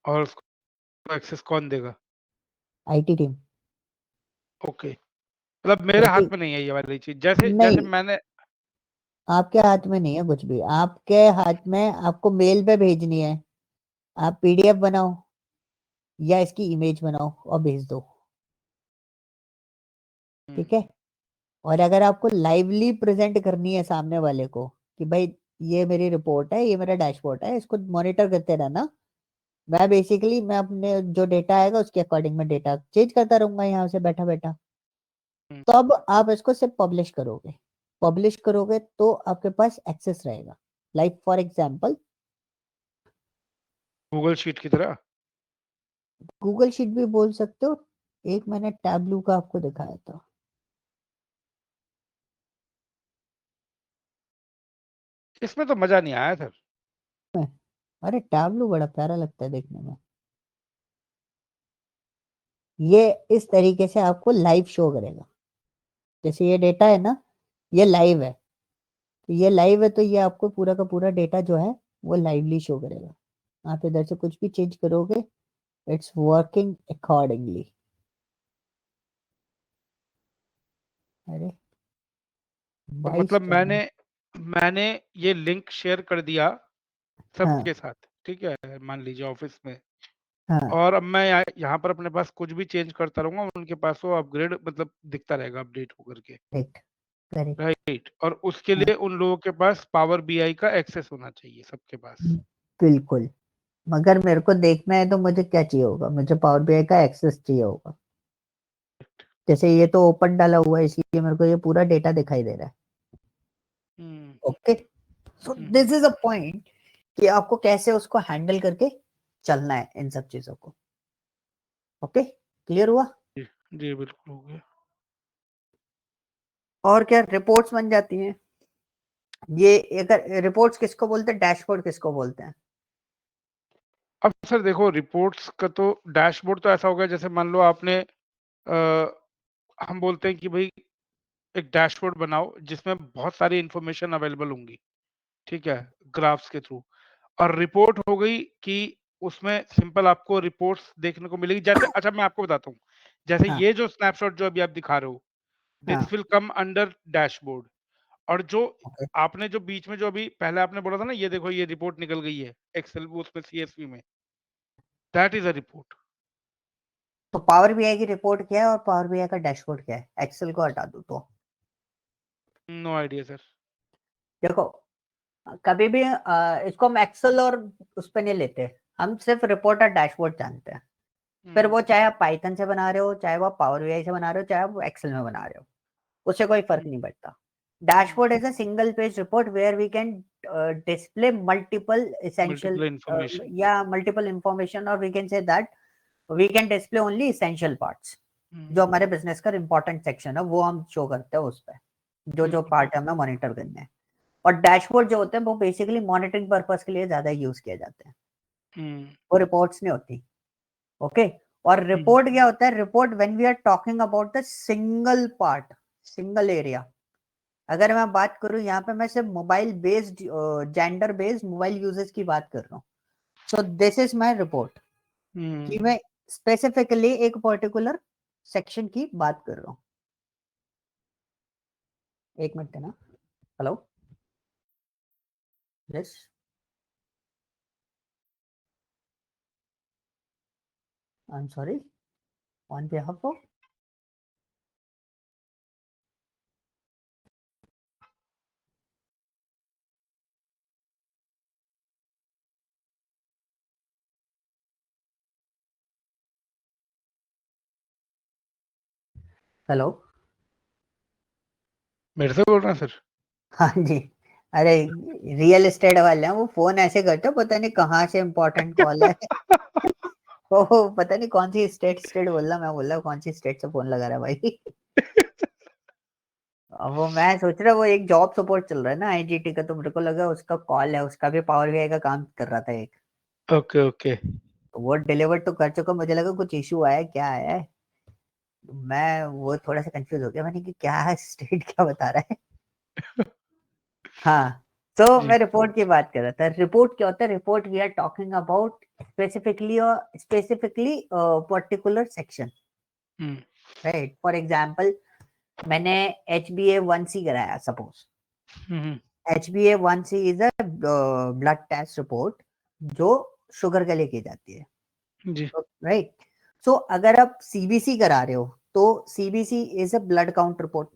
और उसको एक्सेस कौन देगा? IT team. ओके, मतलब मेरे हाथ क्योंकि में नहीं है ये वाली चीज, जैसे जैसे नहीं, मैंने। आपके हाथ में नहीं है कुछ भी, आपके हाथ में आपको मेल पे भेजनी है। आप पीडीएफ बनाओ या इसकी इमेज बनाओ और भेज दो। ठीक है। और अगर आपको लाइवली प्रेजेंट करनी है सामने वाले को कि भाई ये मेरी रिपोर्ट है, ये मेरा डैशबोर्ड है, इसको मॉनिटर करते रहना, मैं अपने जो डेटा आएगा उसके अकॉर्डिंग मैं डेटा चेंज करता रहूंगा यहाँ से बैठा बैठा। तब आप इसको सिर्फ पब्लिश करोगे, पब्लिश करोगे तो आपके पास एक्सेस रहेगा। Like for example Google sheet की तरह? गूगल शीट भी बोल सकते हो। एक मैंने टैबलू का आपको दिखाया था। इसमें तो मजा नहीं आया सर। अरे टैबलू बड़ा प्यारा लगता है देखने में। ये इस तरीके से आपको लाइव शो करेगा। जैसे ये डेटा है ना, ये लाइव है, तो ये लाइव है तो ये आपको पूरा का पूरा डेटा जो है वो लाइवली शो करेगा। आप इधर से कुछ भी चेंज करोगे, इट्स वर्किंग अकॉर्डिंगली। अरे तो 22 मतलब करना मैंने है। मैंने ये लिंक शेयर कर दिया हाँ सबके साथ, ठीक है, मान लीजिए ऑफिस में। हाँ। और अब मैं यहाँ पर अपने पास कुछ भी चेंज करता रहूंगा, उनके पास वो अपग्रेड मतलब दिखता रहेगा, अपडेट होकर के। Correct correct. राइट, और उसके हाँ लिए उन लोगों के पास पावर बीआई का एक्सेस होना चाहिए, सबके पास। बिल्कुल। मगर मेरे को देखना है तो मुझे क्या चाहिए होगा, मुझे पावर बीआई का एक्सेस चाहिए होगा। जैसे ये तो ओपन डाला हुआ है इसलिए मेरे को ये पूरा डेटा दिखाई दे रहा है। Hmm okay. So hmm, this is a point कि आपको कैसे उसको हैंडल करके चलना है इन सब चीजों को। ओके, क्लियर हुआ। जी जी, बिल्कुल हो गया। और क्या रिपोर्ट्स बन जाती हैं। ये अगर रिपोर्ट्स किसको बोलते हैं, डैशबोर्ड किसको बोलते हैं। अब सर देखो, रिपोर्ट्स का तो डैशबोर्ड तो ऐसा हो गया, जैसे मान लो आपने हम बोलते हैं कि भाई एक डैशबोर्ड बनाओ जिसमें बहुत सारी इंफॉर्मेशन अवेलेबल होंगी, ठीक है, ग्राफ्स के थ्रू। और रिपोर्ट हो गई कि उसमें सिंपल आपको रिपोर्ट्स देखने को मिलेगी। जैसे अच्छा मैं आपको बताता हूँ, जैसे हाँ ये जो स्नैपशॉट जो अभी आप दिखा रहे हो, हाँ। This will come under dashboard. और जो ओके। आपने जो बीच में जो अभी पहले आपने बोला था ना, ये देखो ये रिपोर्ट निकल गई है एक्सेल उसमें सीएसवी में, दैट इज अ रिपोर्ट। तो पावर बीआई की रिपोर्ट क्या है और पावर बीआई का डैशबोर्ड क्या है, एक्सेल को हटा दो तो। No idea sir. देखो, कभी भी इसको हम एक्सेल और उस पर नहीं लेते, हम सिर्फ रिपोर्ट और डैशबोर्ड जानते हैं। फिर वो चाहे आप पाइथन से बना रहे हो, चाहे वो आप पावर बीआई से बना रहे हो, चाहे आप एक्सेल में बना रहे हो, उससे कोई फर्क नहीं पड़ता। Dashboard is a single page report where we can display multiple essential multiple information. या मल्टीपल इंफॉर्मेशन, और we can say that we can display only essential parts. जो हमारे बिजनेस का इंपॉर्टेंट सेक्शन है वो हम शो करते हैं उस पर, जो जो पार्ट हमें मॉनिटर करने हैं। और डैशबोर्ड जो होते हैं वो बेसिकली मॉनिटरिंग पर्पस के लिए ज्यादा यूज किए जाते हैं, वो रिपोर्ट्स नहीं होती। ओके। और रिपोर्ट क्या होता है, report when we are talking about the single part, single area. अगर मैं बात करूं यहाँ पे, मैं सिर्फ mobile based, gender based mobile uses की बात कर रहा हूँ। So this is my report, कि मैं स्पेसिफिकली एक पर्टिकुलर सेक्शन की बात कर रहा हूँ। एक मिनट ना। Hello. Yes. I am sorry, on behalf of. Hello. मेरे से बोल रहे हैं सर? हाँ जी, अरे रियल एस्टेट वाले हैं वो, फोन ऐसे करते हो, पता नहीं कहाँ से इम्पोर्टेंट कॉल है। वो पता नहीं कौन सी स्टेट बोल रहा, मैं बोल रहा कौन सी स्टेट से फोन लगा रहा है भाई। अब वो मैं सोच रहा वो एक जॉब सपोर्ट चल रहा है ना आईजीटी का, तो मेरे को लगा उसका कॉल है, उसका भी पावर बीआई का काम कर रहा था एक, ओके ओके। तो वो डिलीवर तो कर चुका, मुझे लगा कुछ इशू आया क्या आया है, मैं वो थोड़ा सा कंफ्यूज हो गया, मैंने कि क्या है स्टेट क्या बता रहा है। हाँ, तो जी। मैं रिपोर्ट की बात कर रहा था। रिपोर्ट क्या होता है? Report we are talking about specifically particular section, hmm right? For example मैंने HbA1c कराया suppose, hmm HbA1c is a blood test report जो शुगर के लिए की जाती है, जी। राइट? सो अगर आप सीबीसी करा रहे हो तो CBC is a blood count report,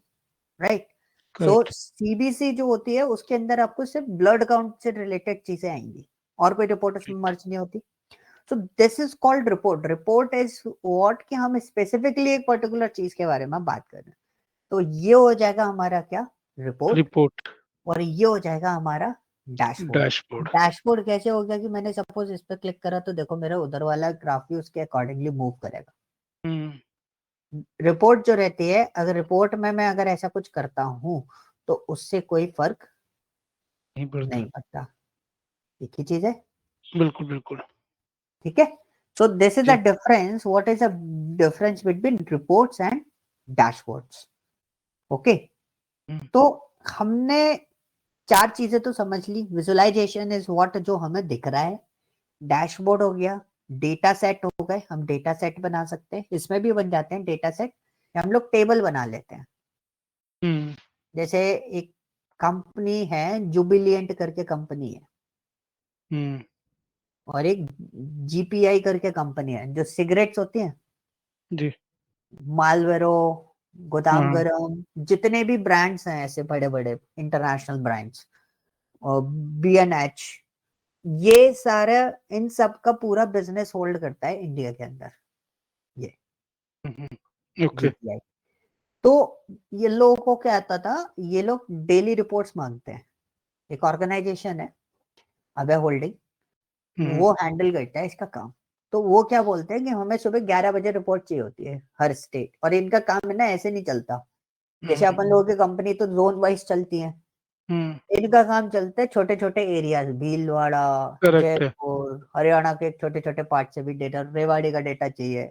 right? So correct. CBC जो होती है उसके अंदर आपको सिर्फ ब्लड काउंट से रिलेटेड चीजें आएंगी, और कोई रिपोर्ट उसमें मर्ज नहीं होती। सो this is called report. Report is what कि हम स्पेसिफिकली एक पर्टिकुलर चीज के बारे में बात कर रहे हैं। तो ये हो जाएगा हमारा क्या? रिपोर्ट। रिपोर्ट। और ये हो जाएगा हमारा डैशबोर्ड। डैशबोर्ड। डैशबोर्ड कैसे हो गया कि मैंने सपोज इस पर क्लिक करा तो देखो मेरा उधर वाला ग्राफ भी उसके अकॉर्डिंगली मूव करेगा। हम्म रिपोर्ट जो रहती है, अगर रिपोर्ट में मैं अगर ऐसा कुछ करता हूं तो उससे कोई फर्क नहीं पड़ता। नहीं पड़ता, एक ही चीज है, बिल्कुल बिल्कुल। ठीक है? सो दिस इज द जी। Difference, what is the difference between reports and dashboards. Okay, hmm तो हमने चार चीजें तो समझ ली। विजुअलाइजेशन इज व्हाट, जो हमें दिख रहा है। डैशबोर्ड हो गया, डेटा सेट हो गए, हम डेटा सेट बना सकते हैं, इसमें भी बन जाते हैं डेटा सेट, हम लोग टेबल बना लेते हैं। हम्म जैसे एक कंपनी है, जुबिलियंट करके कंपनी है, हम्म और एक जीपीआई करके कंपनी है जो सिगरेट्स होती हैं, जी। मालवेरो, गोदाम हाँ। गरम, जितने भी ब्रांड्स हैं ऐसे बड़े बड़े इंटरनेशनल ब्रांड्स, और BNH, ये सारा, इन सब का पूरा बिजनेस होल्ड करता है इंडिया के अंदर ये ओके। जीपीआई। तो ये लोगों को क्या आता था, ये लोग डेली रिपोर्ट्स मांगते हैं। एक ऑर्गेनाइजेशन है अबे होल्डिंग, हम्म वो हैंडल करता है इसका काम। तो वो क्या बोलते हैं कि हमें सुबह 11 बजे रिपोर्ट चाहिए होती है हर स्टेट, और इनका काम है ना ऐसे नहीं चलता, जैसे हम्म अपन लोगों की कंपनी तो जोन वाइज चलती है, हम्म इनका काम चलता है छोटे छोटे एरियाज, भीलवाड़ा, करेक्ट है। जयपुर, हरियाणा के छोटे छोटे पार्ट से भी डेटा, रेवाड़ी का डेटा चाहिए,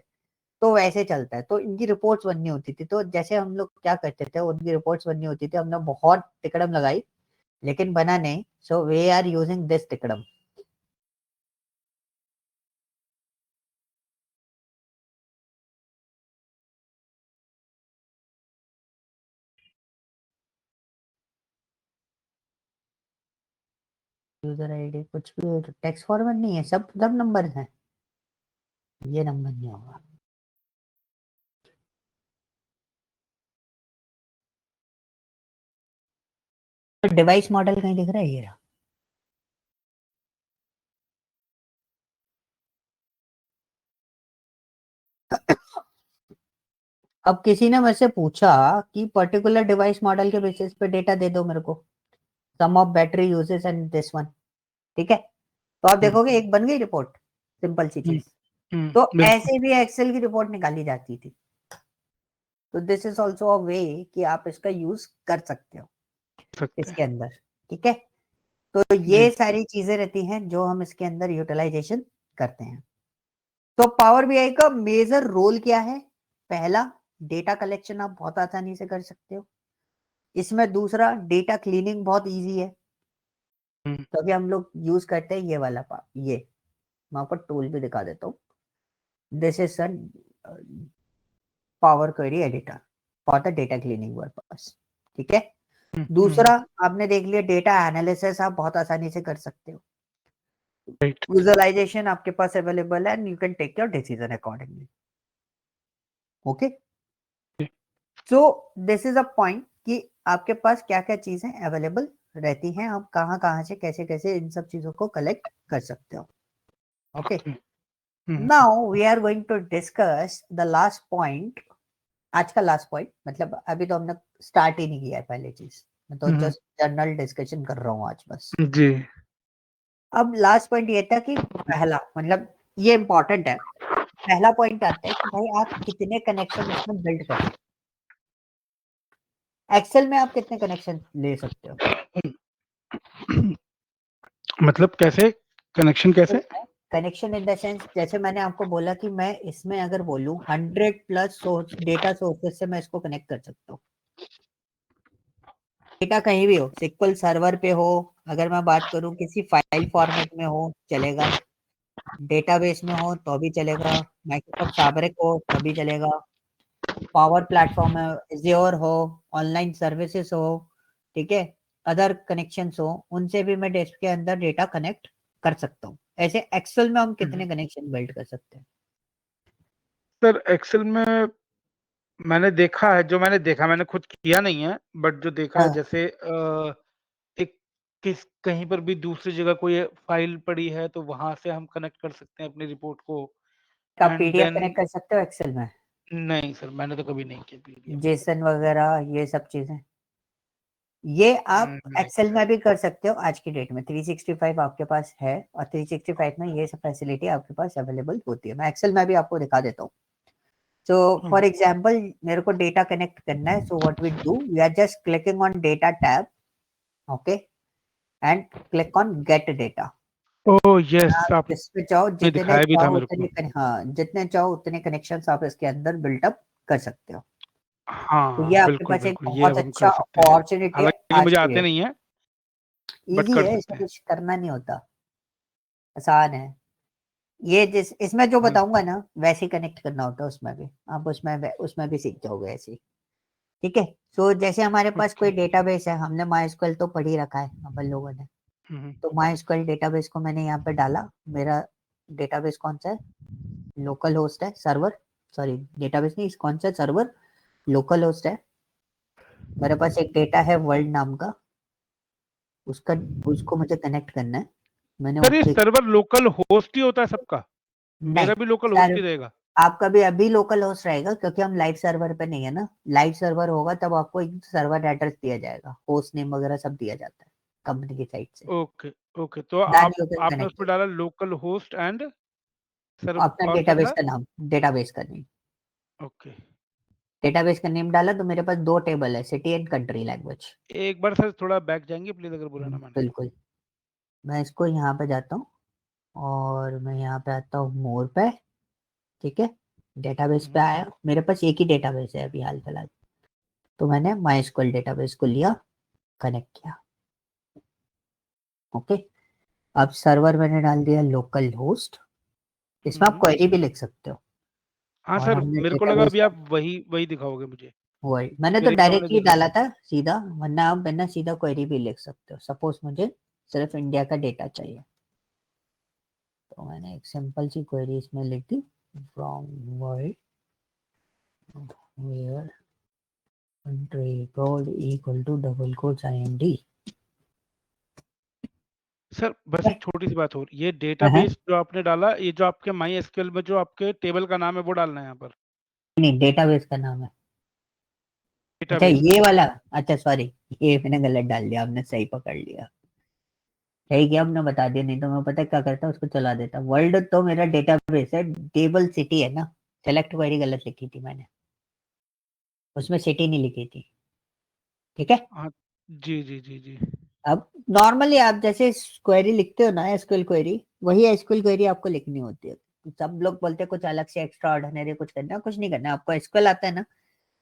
तो वैसे चलता है। तो इनकी रिपोर्ट्स बननी होती थी, तो जैसे हम लोग क्या करते थे, उनकी रिपोर्ट्स बननी होती थी, हमने बहुत तिकड़म लगाई लेकिन बना नहीं। So we are using this तिकड़म। यूजर आईडी कुछ भी टेक्स्ट फॉर्मेट नहीं है, सब सब नंबर हैं, ये नंबर नहीं होगा। डिवाइस मॉडल कहीं दिख रहा है? ये रहा। अब किसी ने मेरे से पूछा कि पर्टिकुलर डिवाइस मॉडल के बेसिस पे डेटा दे दो मेरे को, some of battery usages and this one, ठीक है? तो आप हम्म देखोगे एक बन गई रिपोर्ट, सिंपल सी चीज। तो बिल्कुल। ऐसे भी एक्सेल की रिपोर्ट निकाली जाती थी। तो दिस इज ऑल्सो अ वे कि आप इसका यूज कर सकते हो सकते हैं। इसके अंदर, ठीक है? तो ये जी। सारी चीजें रहती हैं जो हम इसके अंदर यूटिलाइजेशन करते हैं। तो पावर बीआई का मेजर रोल क्या है? पहला, डेटा कलेक्शन आप बहुत आसानी से कर सकते हो इसमें। दूसरा, डेटा क्लीनिंग बहुत इजी है, हम्म तो अभी हम लोग यूज करते हैं ये वाला पार्ट। ये मैं आपको टूल भी दिखा देता हूँ। This is sir power query editor for the data cleaning purpose, ठीक है? हम्म दूसरा, आपने देख लिया डेटा एनालिसिस आप बहुत आसानी से कर सकते हो। राइट। विजुअलाइजेशन आपके पास अवेलेबल है and you can take your decision accordingly. Okay, so this is a point कि आपके पास क्या क्या चीजें अवेलेबल रहती हैं, आप कहाँ कहाँ से कैसे कैसे इन सब चीजों को कलेक्ट कर सकते हो। Okay, hmm now we are going to discuss the last point, आज का लास्ट पॉइंट, मतलब अभी तो हमने स्टार्ट ही नहीं किया है पहले चीज, मैं तो जस्ट जनरल डिस्कशन कर रहा हूँ आज बस। जी। अब लास्ट पॉइंट ये था कि पहला, मतलब ये इंपॉर्टेंट है, पहला पॉइंट आता है कि भाई आप कितने कनेक्शन इसमें बिल्ड कर सकते हो। एक्सेल में आप कितने कनेक्शन ले सकते हो? मतलब कैसे कनेक्शन कैसे? कनेक्शन इन द सेंस, जैसे मैंने आपको बोला कि मैं इसमें अगर बोलूं 100+ सोर्स डेटा सोर्सेस से मैं इसको कनेक्ट कर सकता हूँ। डेटा कहीं भी हो, सिक्वल सर्वर पे हो, अगर मैं बात करूं किसी फाइल फॉर्मेट में हो चलेगा, डेटाबेस में हो तो भी चलेगा, माइक्रोसॉफ्ट फैब्रिक हो तभी चलेगा, पावर प्लेटफॉर्म है, एज्योर हो, ऑनलाइन सर्विसेज हो, ठीक है, अदर कनेक्शंस हो, उनसे भी मैं डेस्क के अंदर डेटा कनेक्ट कर सकता हूँ। ऐसे एक्सेल में हम कितने कनेक्शन बिल्ड कर सकते हैं? सर एक्सेल में मैंने देखा है, जो मैंने देखा, मैंने खुद किया नहीं है, बट जो देखा है, हाँ, जैसे एक कहीं पर भी दूसरी जगह कोई फाइल पड़ी है तो वहां से हम कनेक्ट कर सकते हैं अपनी रिपोर्ट को। आप एंड पीडीएफ देन कनेक्ट कर सकते हो एक्सेल में, नहीं सर, मैंने तो कभी नहीं किया पीडीएफ। जेसन वगैरह ये सब चीजें, ये आप नहीं एक्सेल सर। में भी कर सकते हो। आज की डेट में 365 आपके पास है, और 365 में ये सब फैसिलिटी आपके पास अवेलेबल होती है। मैं एक्सेल में भी आपको दिखा देता हूँ। सो फॉर एग्जाम्पल मेरे को डेटा कनेक्ट करना है, so what we do, we are just clicking on data tab, okay, and click on get data. Oh yes, आप जिसमें चाहो, आपने जितने दिखाया भी था चाहो मेरे को। उतने हाँ, जितने चाहो उतने कनेक्शंस आप इसके अंदर बिल्टअप कर सकते हो। तो ये हाँ आपके बिल्कुल पास एक बिल्कुल, ये बहुत अब हम अच्छा कर सकते हैं। अपॉर्चुनिटी है हालांकि आज मुझे की आते डेट। नहीं है, बट इजी कर है, सकते इसमें हैं। कुछ करना नहीं होता, आसान है। ये जिस इसमें जो हम बताऊंगा ना वैसे ही कनेक्ट करना होता है, उसमें भी आप उसमें भी सीख जाओगे ऐसे ही। ठीक है। सो जैसे हमारे पास ओके। कोई डेटाबेस है, हमने माइस्क्वेल तो पढ़ ही रखा है अपन लोगों ने, तो माइस्क्वेल डेटाबेस को मैंने यहाँ पे डाला। मेरा डेटाबेस कौन सा है? लोकल होस्ट है, सर्वर, सॉरी डेटाबेस नहीं, कौन सा सर्वर, लोकल होस्ट है। मेरे पास एक डेटा है वर्ल्ड नाम का, उसका उसको मुझे कनेक्ट करना है। मैंने सर ये ओके, सर्वर लोकल होस्ट ही होता है सबका? नहीं मेरा भी लोकल होस्ट सर, ही रहेगा? आपका भी अभी लोकल होस्ट रहेगा क्योंकि हम लाइव सर्वर पे नहीं है ना। लाइव सर्वर होगा तब आपको एक सर्वर एड्रेस दिया जाएगा, होस्ट नेम वगैरह सब दिया जाता है कंपनी की साइट से। ओके ओके, तो दैन आप यू कैन आपने कनेक्ट उसमें इट। डाला लोकल होस्ट एंड सर, अपना और क्या डेटाबेस था? का नाम, डेटाबेस का नेम, ओके। डेटाबेस का नेम डाला तो मेरे पास दो टेबल है, सिटी एंड कंट्री लैंग्वेज। एक बार सर थोड़ा बैक जाएंगे प्लीज, अगर बुरा ना माने तो। बिल्कुल, मैं इसको यहाँ पे जाता हूँ और मैं यहाँ पे आता हूँ मोर पे, ठीक है। डेटाबेस पे आया, मेरे पास एक ही डेटाबेस है अभी हाल फिलहाल, तो मैंने माई डेटाबेस को लिया, कनेक्ट किया, ओके। अब सर्वर मैंने डाल दिया लोकल होस्ट, इसमें आप क्वेरी भी लिख सकते हो। हाँ और सर, हमने मेरे को लगा डेटाबेस अभी का आप वही वही दिखाओगे मुझे। वही मैंने तो मेरे सामने डायरेक्टली दिख रहा डाला है। था सीधा, वरना आप बिना सीधा क्वेरी भी लिख सकते हो। सपोज मुझे सिर्फ इंडिया का डेटा चाहिए, तो मैंने एक सिंपल सी क्वेरी इसमें लिख दी, from world where country code equal to double quotes IND। Sir बस एक छोटी सी बात और, ये हाँ, डेटाबेस जो आपने डाला, ये जो आपके माई एसक्यूएल में जो आपके टेबल का नाम है वो डालना है यहाँ पर? नहीं डेटाबेस का नाम है। अच्छा डेटाबेस का। ये वाला, अच्छा सॉरी, ये मैंने गलत डाल दिया, आपने सही पकड़ लिया। सही किया आपने बता दिया, नहीं तो मैं पता क्या करता उसको चला देता। वर्ल्ड तो मेरा डेटाबेस है, टेबल सिटी है ना, सेलेक्ट क्वेरी गलत लिखी थी मैंने, उसमें सिटी नहीं लिखी थी, ठीक है। हाँ जी जी जी जी। अब नॉर्मली आप जैसे क्वेरी लिखते हो ना एसक्यूएल क्वेरी, वही एसक्यूएल क्वेरी आपको लिखनी होती है। सब लोग बोलते हैं कुछ अलग से एक्स्ट्रा ऑर्डिनरी कुछ करना है, कुछ नहीं करना, आपको एसक्यूएल आता है ना,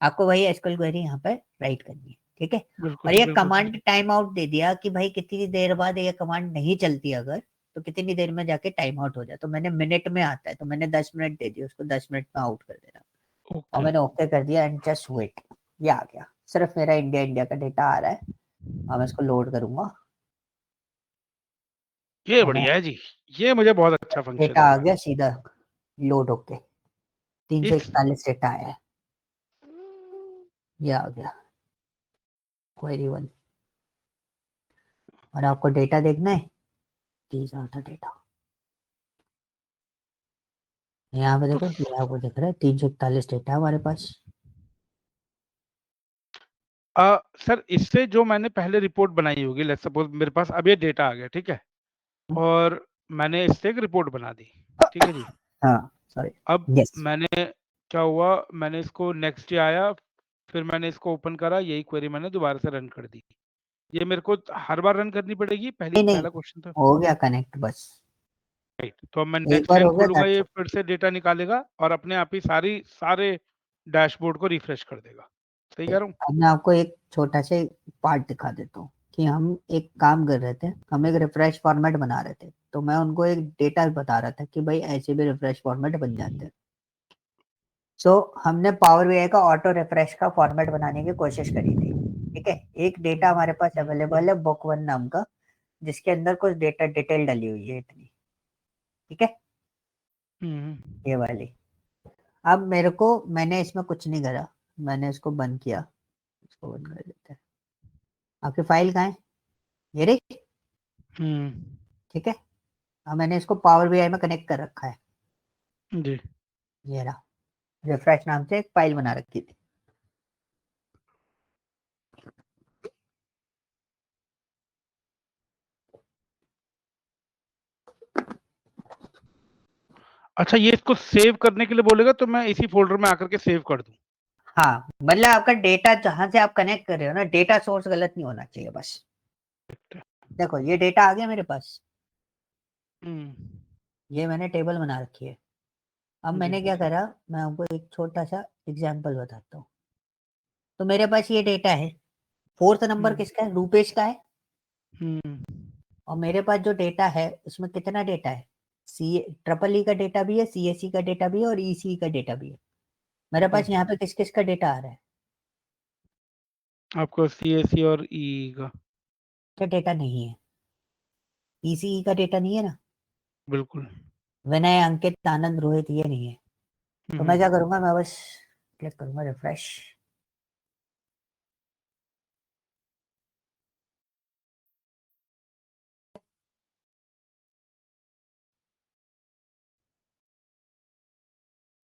आपको वही एसक्यूएल क्वेरी यहाँ पे राइट करनी है, ठीक है। और बिल्कुल ये बिल्कुल। कमांड टाइम आउट दे दिया कि भाई कितनी देर बाद ये कमांड नहीं चलती अगर, तो कितनी देर में जाके टाइम आउट हो जाए। तो मैंने मिनट में आता है, तो मैंने 10 मिनट दे दिया उसको, 10 मिनट में आउट कर देना। और ओके, मैंने ओके कर दिया एंड जस्ट वेट, ये आ गया। सिर्फ मेरा इंडिया इंडिया का डेटा आ रहा है, और मैं इसको लोड करूंगा। ये मैंने बढ़िया है जी, ये मुझे बहुत अच्छा फंक्शन डेटा आ लगा। गया सीधा लोड होके, तीन सौ इस इकतालीस डेटा आया है, ये आ गया क्वेरी 1। और आपको डेटा देखना है, 30 था डेटा, यहाँ पे देखो, ये आपको दिख रहा है 341 डेटा है हमारे पास। सर इससे जो मैंने पहले रिपोर्ट बनाई होगी, लेट्स सपोज मेरे पास अब ये डेटा आ गया, ठीक है, और मैंने इससे एक रिपोर्ट बना दी, ठीक है जी। हाँ सॉरी, अब यस, मैंने क्या हुआ, मैंने इसको नेक्स्ट डे आया, फिर मैंने इसको ओपन करा, यही क्वेरी मैंने दोबारा से रन कर दी। ये मेरे को हर बार रन करनी पड़ेगी? नहीं नहीं, पहला क्वेश्चन था। हो गया कनेक्ट बस, राइट, तो अब मैं एक नेक्स्ट बार टाइम हो गया खोलूंगा, दैट्स ये इट। फिर से डेटा निकालेगा और अपने आप ही सारे डैशबोर्ड को रिफ्रेश कर देगा। सही कह रहा हूँ? अब मैं आपको एक छोटा सा पार्ट दिखा देता हूँ कि हम एक काम कर रहे थे, हम एक रिफ्रेश फॉर्मेट बना रहे थे, तो मैं उनको एक डेटा बता रहा था कि भाई ऐसे भी रिफ्रेश फॉर्मेट बन जाते हैं। सो हमने पावर बीआई का ऑटो रिफ्रेश का फॉर्मेट बनाने की कोशिश करी थी, ठीक है। एक डेटा हमारे पास अवेलेबल है बुक वन नाम का, जिसके अंदर कुछ डेटा डिटेल डली हुई है इतनी, ठीक है, ये वाली। अब मेरे को, मैंने इसमें कुछ नहीं करा, मैंने इसको बंद किया, इसको बंद कर देते हैं। आपकी फाइल कहाँ है? ये रही, ठीक है। अब मैंने इसको पावर बीआई में कनेक्ट कर रखा है, जी। ये रहा, रिफ्रेश नाम से एक फाइल बना रखी थी। अच्छा, ये इसको सेव करने के लिए बोलेगा, तो मैं इसी फोल्डर में आकर के सेव कर दूं? हाँ, मतलब आपका डेटा जहां से आप कनेक्ट कर रहे हो ना, डेटा सोर्स गलत नहीं होना चाहिए बस। देखो ये डेटा आ गया मेरे पास, ये मैंने टेबल बना रखी है। अब जी। मैंने क्या करा, मैं आपको एक छोटा सा एग्जांपल बताता हूँ। तो मेरे पास ये डेटा है, फोर्थ नंबर किसका है? रूपेश का है। और मेरे पास जो डेटा है उसमें कितना डेटा है? सी ट्रिपल ई का डेटा भी है, सीएससी का डेटा भी है, और ईसी का डेटा भी है। मेरे पास यहाँ पे किस किस का डेटा आ रहा है? आपको सीएससी और ई का? क्या डेटा नहीं है? ईसीई का डेटा नहीं है ना? बिल्कुल। विनय, अंकित, आनंद, रोहित, ये नहीं है। तो मैं क्या करूंगा, मैं बस क्लिक करूंगा रिफ्रेश।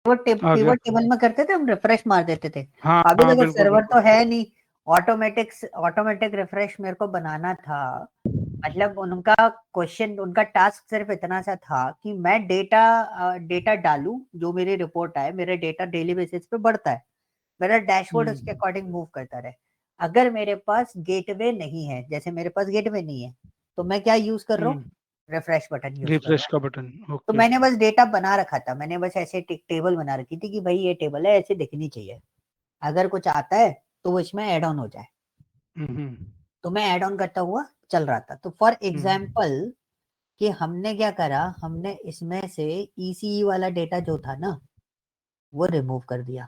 आ गया। पिवट टेबल में करते थे हम, रिफ्रेश मार देते थे। हाँ अभी हाँ, देखो बिल्कुल सर्वर बिल्कुल। तो है नहीं, ऑटोमेटिक ऑटोमेटिक रिफ्रेश मेरे को बनाना था। मतलब उनका क्वेश्चन, उनका टास्क सिर्फ इतना सा था कि मैं डेटा डालूं, जो मेरी रिपोर्ट आए, मेरा डेटा डेली बेसिस पे बढ़ता है, मेरा डैशबोर्ड उसके अकॉर्डिंग मूव करता रहे। अगर मेरे पास गेटवे नहीं है, जैसे मेरे पास गेटवे नहीं है, तो मैं क्या यूज कर रहा हूँ? रिफ्रेश बटन यूज कर रहा रिफ्रेश हूँ। का बटन, तो ओके। मैंने बस डेटा बना रखा था, मैंने बस ऐसे टेबल बना रखी थी कि भाई ये टेबल है, ऐसे दिखनी चाहिए, अगर कुछ आता है तो वो इसमें ऐड ऑन हो जाए। तो मैं ऐड ऑन करता हुआ चल रहा था। तो फॉर एग्जाम्पल कि हमने क्या करा, हमने इसमें से ईसीई वाला डेटा जो था ना, वो रिमूव कर दिया,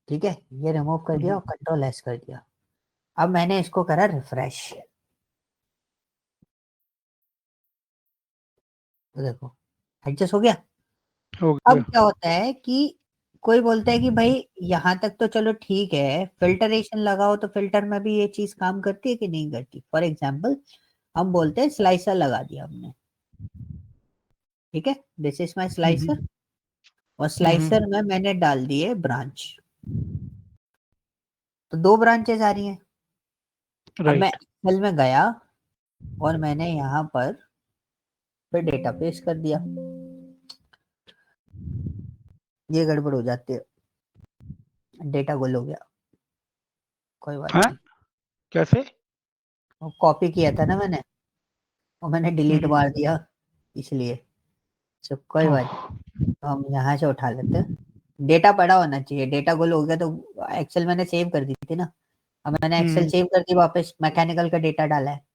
ठीक है, ये रिमूव कर दिया और कंट्रोल एस कर दिया। अब मैंने इसको करा रिफ्रेश, तो देखो एडजस्ट हो गया। हो अब गया। क्या होता है कि कोई बोलता है कि भाई यहाँ तक तो चलो ठीक है, फिल्टरेशन लगाओ, तो फिल्टर में भी ये चीज काम करती है कि नहीं करती? फॉर एग्जाम्पल हम बोलते हैं स्लाइसर लगा दिया हमने, ठीक है, दिस इज माई स्लाइसर, और स्लाइसर में मैंने डाल दिए ब्रांच, तो दो ब्रांचेस आ रही हैं। अब मैं राइट। एक्सेल में गया और मैंने यहाँ पर फिर डेटा पेस्ट कर दिया, ये गड़बड़ हो जाती है, डेटा गोल हो गया, कोई बात हाँ, नहीं। कैसे? कॉपी किया था ना मैंने, और मैंने डिलीट मार दिया, इसलिए सब कोई बात नहीं। तो हम यहाँ से उठा लेते हैं, डेटा बड़ा होना चाहिए, डेटा गोल हो गया तो एक्सेल मैंने सेव कर दी थी ना, अब मैंने एक्सेल सेव कर दी, वापस मैकेनिकल का डेटा डाला है,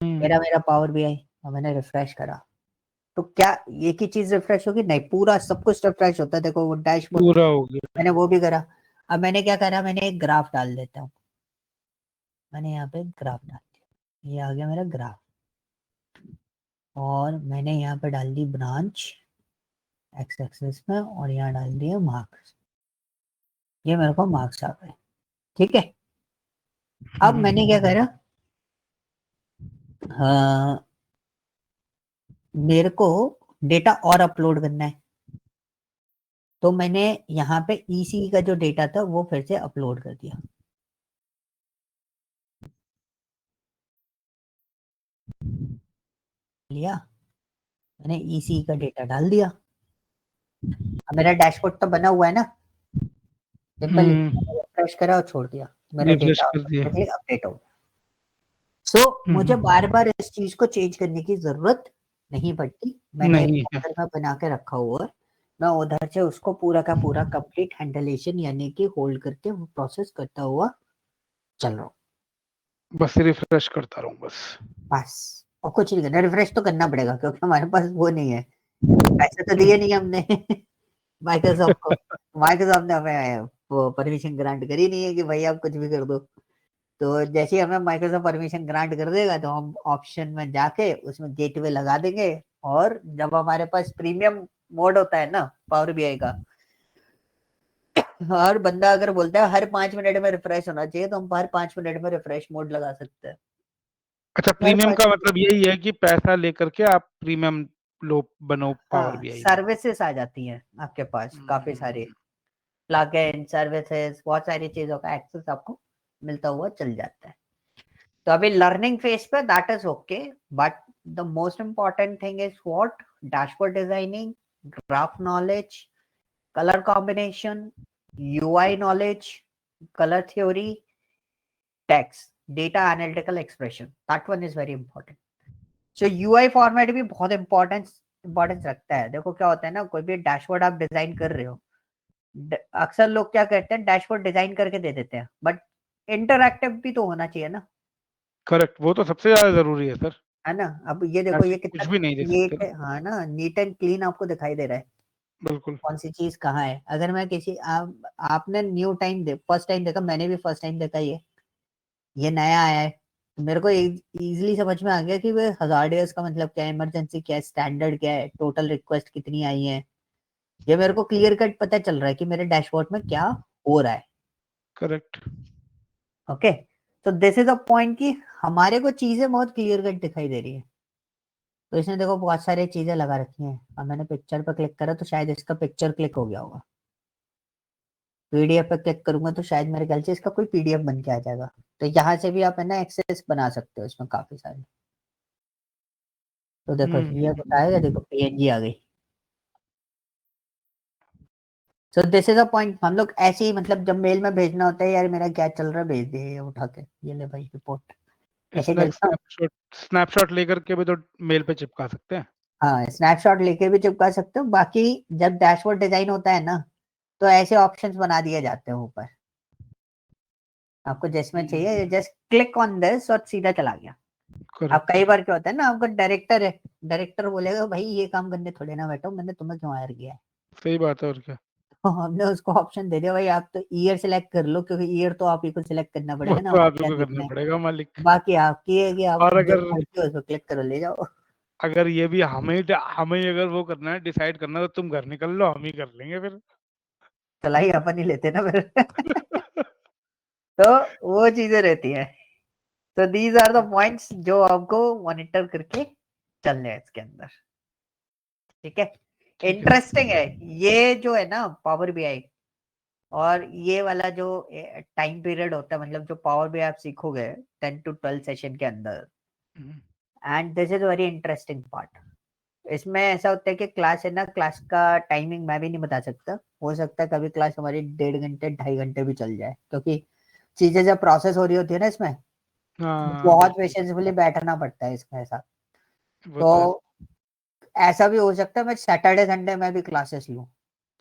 मेरा मेरा पावर बीआई, और मैंने रिफ्रेश करा। तो क्या एक ही चीज रिफ्रेश होगी? नहीं, पूरा सब कुछ रिफ्रेश होता है, देखो वो डैशबोर्ड, पूरा हो गया। मैंने वो भी करा। अब मैंने क्या करा, मैंने एक ग्राफ डाल देता हूँ, मैंने यहाँ पे ग्राफ डाल दिया, ये आ गया मेरा ग्राफ, और मैंने यहाँ पे डाल दी ब्रांच एक्स एक्सिस में, और यहाँ डाल दिए मार्क्स, ये मेरे को मार्क्स आ गए, ठीक है। अब मैंने क्या करा, हाँ, मेरे को डेटा और अपलोड करना है, तो मैंने यहाँ पे EC का जो डेटा था वो फिर से अपलोड कर दिया, लिया मैंने EC का डेटा डाल दिया। अब मेरा डैशबोर्ड तो बना हुआ है ना, सिंपल, रिफ्रेश करा और छोड़ दिया, मेरा रिफ्रेश डेटा कर दिया। अपडेट हो गया। सो मुझे बार बार इस चीज को चेंज करने की जरूरत नहीं पड़ती, मैंने नहीं है। फोल्डर में बना के रखा हुआ है, मैं उधर से उसको पूरा का पूरा कंप्लीट हैंडलेशन यानी कि होल्ड करके वो प्रोसेस करता हुआ चल रहा हूँ, बस रिफ्रेश करता रहूं बस। बस। और कुछ नहीं करना, रिफ्रेश तो करना पड़ेगा क्योंकि हमारे पास वो नहीं है, पैसे तो दिए नहीं हमने माइक्रोसॉफ्ट को, माइक्रोसॉफ्ट ने हमें वो परमिशन ग्रांट करी नहीं है कि भाई आप कुछ भी कर दो। तो जैसे ही हमें माइक्रोसॉफ्ट परमिशन ग्रांट कर देगा तो हम ऑप्शन में जाके उसमें गेटवे लगा देंगे, और जब हमारे पास प्रीमियम मोड होता है ना पावर बीआई का, हर बंदा अगर बोलता है हर 5 मिनट में रिफ्रेश होना चाहिए तो हम हर 5 मिनट में रिफ्रेश मोड लगा सकते हैं। अच्छा, हर प्रीमियम का 5 मतलब यही है कि पैसा लेकर के आप प्रीमियम लो बनो पावर हाँ, बीआई में। सर्विसेज आ जाती हैं आपके पास काफी सारी, प्लगइन सर्विसेज, बहुत सारी चीजों का एक्सेस आपको मिलता हुआ चल जाता है। तो अभी लर्निंग फेज पे that is okay, but the most important thing is what, dashboard designing, graph knowledge, colour combination, UI knowledge, colour theory, text, data analytical expression, that one is very important. So UI format भी बहुत importance रखता है। देखो क्या होता है ना, कोई भी डैशबोर्ड आप डिजाइन कर रहे हो, अक्सर लोग क्या करते हैं डैशबोर्ड डिजाइन करके दे देते हैं, बट इंटरैक्टिव भी तो होना चाहिए ना, करेक्ट, वो तो सबसे ज्यादा जरूरी है सर। है ना। अब ये देखो ऐसे ये कुछ कितना भी नहीं दे सकते नीट ना। है, हाँ ना, नीट एंड क्लीन आपको दिखाई दे रहा है बिल्कुल। कौन सी चीज कहाँ है। अगर मैं किसी आपने न्यू टाइम फर्स्ट टाइम देखा, मैंने भी फर्स्ट टाइम देखा, ये नया आया है, तो मेरे को इजीली समझ में आ गया कि वो हजार्डियस का मतलब क्या है, इमरजेंसी क्या है, स्टैंडर्ड क्या है, टोटल रिक्वेस्ट कितनी आई है, ये मेरे को क्लियर कट पता चल रहा है कि मेरे डैशबोर्ड में क्या हो रहा है। करेक्ट। ओके, तो दिस इज अ पॉइंट कि हमारे को चीजें बहुत क्लियर कट दिखाई दे रही है। तो इसने देखो बहुत सारी चीजें लगा रखी हैं, अब मैंने पिक्चर पर क्लिक करा तो शायद इसका पिक्चर क्लिक हो गया होगा, पीडीएफ पे क्लिक करूंगा तो शायद मेरे ख्याल से इसका कोई पीडीएफ बन के आ जाएगा। तो यहाँ से भी आप है ना एक्सेस बना सकते हो इसमें काफी सारे। तो देखो ये बताएगा, देखो पीएनजी आ गई। सो दिस इज अ पॉइंट, हम लोग ऐसे ही मतलब जब मेल में भेजना होता है यार मेरा क्या चल रहा है भेज दे ये उठा के, ये ले भाई रिपोर्ट, ऐसे करता हूँ। स्नैपशॉट स्नैपशॉट लेकर के भी तो मेल पे चिपका सकते हैं। हाँ, स्नैपशॉट लेके भी चिपका सकते हो, बाकी जब डैशबोर्ड डिजाइन होता है ना तो ऐसे ऑप्शंस बना दिए जाते हैं ऊपर, आपको जिसमें चाहिए जस्ट क्लिक ऑन दिस और सीधा चला गया। अब करेक्ट। कई बार क्या होता है ना, आपका डायरेक्टर है, डायरेक्टर बोलेगा भाई ये काम करने थोड़े ना बैठो, मैंने तुम्हें क्यों हायर किया है। सही बात है, और क्या। तो हमने उसको ऑप्शन दे दिया भाई आप तो ईयर सिलेक्ट कर लो, क्योंकि ईयर तो आप ही को सिलेक्ट करना वो पड़ेगा ना, तो आपको आप ही क्या को करना देखना है। पड़ेगा मालिक। बाकी आपकी है कि आप और जो अगर मर्जी हो उसको क्लिक करो ले जाओ। अगर ये भी हमें ही अगर वो करना है, डिसाइड करना है, तो तुम घर निकल लो, हम ही कर लेंगे फिर। चलाई अपन ही लेते ना फिर तो वो चीजें रहती है। तो दीज आर द पॉइंट्स जो आपको मॉनिटर करके चलने हैं इसके अंदर, ठीक है। ठीक है। इंटरेस्टिंग है ये जो है ना पावर बीआई, और ये वाला जो टाइम पीरियड होता है, मतलब जो पावर बीआई आप सीखोगे 10 to 12 सेशन के अंदर, and this is very interesting part. इसमें ऐसा होता है कि क्लास है ना, क्लास का टाइमिंग मैं भी नहीं बता सकता, हो सकता है कभी क्लास हमारी 1.5 घंटे 2.5 घंटे भी चल जाए, क्योंकि चीजें जब प्रोसेस हो रही होती है ना इसमें, हाँ बहुत बिल्कुल। पेशेंसफुली बैठना पड़ता है इसमें ऐसा। वो तो है। तो ऐसा भी हो सकता है मैं सैटरडे संडे में भी क्लासेस लूँ,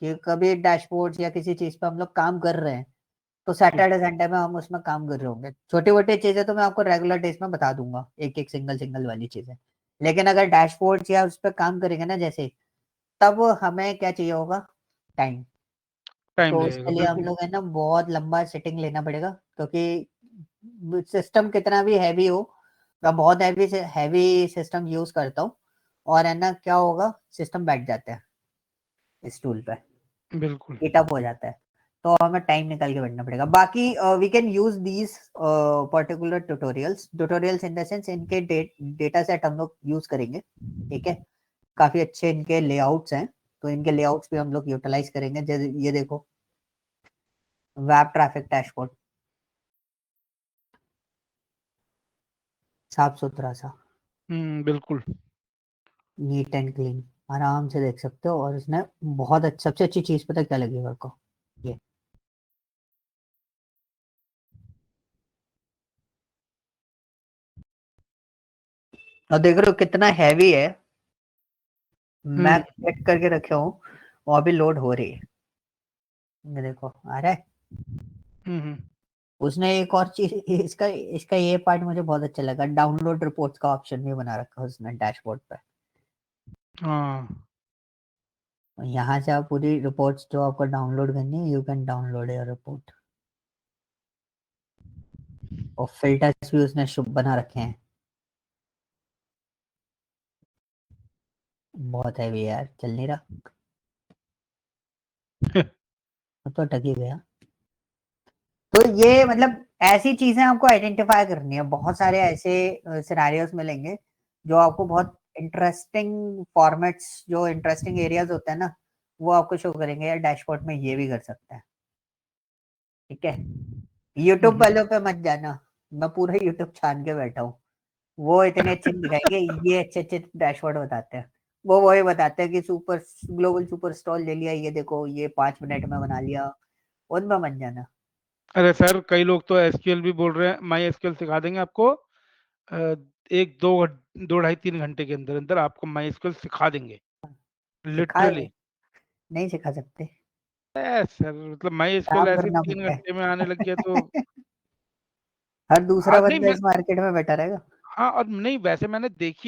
कि कभी डैशबोर्ड या किसी चीज पे हम लोग काम कर रहे हैं, तो ठीक। सैटरडे संडे में हम उसमें काम कर रहे होंगे, छोटी मोटी चीजें तो मैं आपको रेगुलर डेज में बता दूंगा, एक एक सिंगल सिंगल वाली चीजें। लेकिन अगर डैशबोर्ड या उस पर काम करेंगे ना जैसे, तब हमें क्या चाहिए होगा, टाइम। टाइम तो लगेगा उसके लिए हम बिल्कुल। लोग है ना बहुत लंबा सेटिंग लेना पड़ेगा, क्योंकि सिस्टम कितना भी हैवी हो, मैं बहुत हैवी से हैवी सिस्टम यूज करता हूँ, और है ना क्या होगा, सिस्टम बैठ जाता है इस टूल पे, बिल्कुल। हीट अप हो जाता है, तो हमें टाइम निकाल के बैठना पड़ेगा। बाकी we can use these particular tutorials in the sense इनके डेटा सेट हम लोग यूज करेंगे, ठीक है। काफी अच्छे इनके लेआउट्स हैं, तो इनके लेआउट्स भी हम लोग यूटिलाइज करेंगे। जैसे ये देखो, वेब ट्रैफिक डैशबोर्ड, साफ सुथरा सा, बिल्कुल। नीट एंड क्लीन, आराम से देख सकते हो। और इसने बहुत अच्छा, सबसे अच्छी चीज पता है क्या लगी मेरे को, ये और देख रहे हो कितना हैवी है। मैं हम्म सेट करके रखे हूँ, वो अभी लोड हो रही है। ये देखो आ रहा है। हम्म उसने एक और चीज, इसका इसका ये पार्ट मुझे बहुत अच्छा लगा, डाउनलोड रिपोर्ट्स का ऑप्शन भी बना रखा है उसने डैशबोर्ड पे। हाँ यहाँ से आप पूरी रिपोर्ट्स जो आपको डाउनलोड करनी है, you can download your report. और फिल्टर्स भी उसने शुभ बना रखे हैं। बहुत हैवी है यार, चल नहीं रहा। तो टक ही गया। तो ये मतलब ऐसी चीजें आपको आइडेंटिफाई करनी है। बहुत सारे ऐसे सिनेरियोस मिलेंगे जो आपको बहुत इंटरेस्टिंग फॉर्मेट्स, जो इंटरेस्टिंग एरियाज होते हैं ना, वो आपको शो करेंगे यार डैशबोर्ड में ये भी कर सकते हैं। ठीक है, यूट्यूब हम्म वालों पे मत जाना, मैं पूरा यूट्यूब छान के बैठा हूँ। वो इतने अच्छे नहीं दिखाएंगे, ये अच्छे अच्छे डैशबोर्ड बताते हैं। वो वही बताते हैं कि सुपर ग्लोबल सुपर स्टॉल ले लिया, ये देखो ये 5 मिनट में बना लिया। उनमें मत जाना। अरे सर, कई लोग तो एसक्यूएल भी बोल रहे हैं, माई एसक्यूएल सिखा देंगे आपको। एक दो 2 ढाई 3 घंटे के अंदर अंदर आपको माई एसक्यूएल सिखा देंगे, सिखाए, लिटरली। नहीं सिखा सकते, सर मतलब माई एसक्यूएल काम ऐसे करना तीन पड़ता घंटे में आने लग गया तो। है। हर दूसरा हाँ नहीं बंदा मैं, इस मार्केट में बैठा रहेगा। हाँ और नहीं वैसे मैंने देखी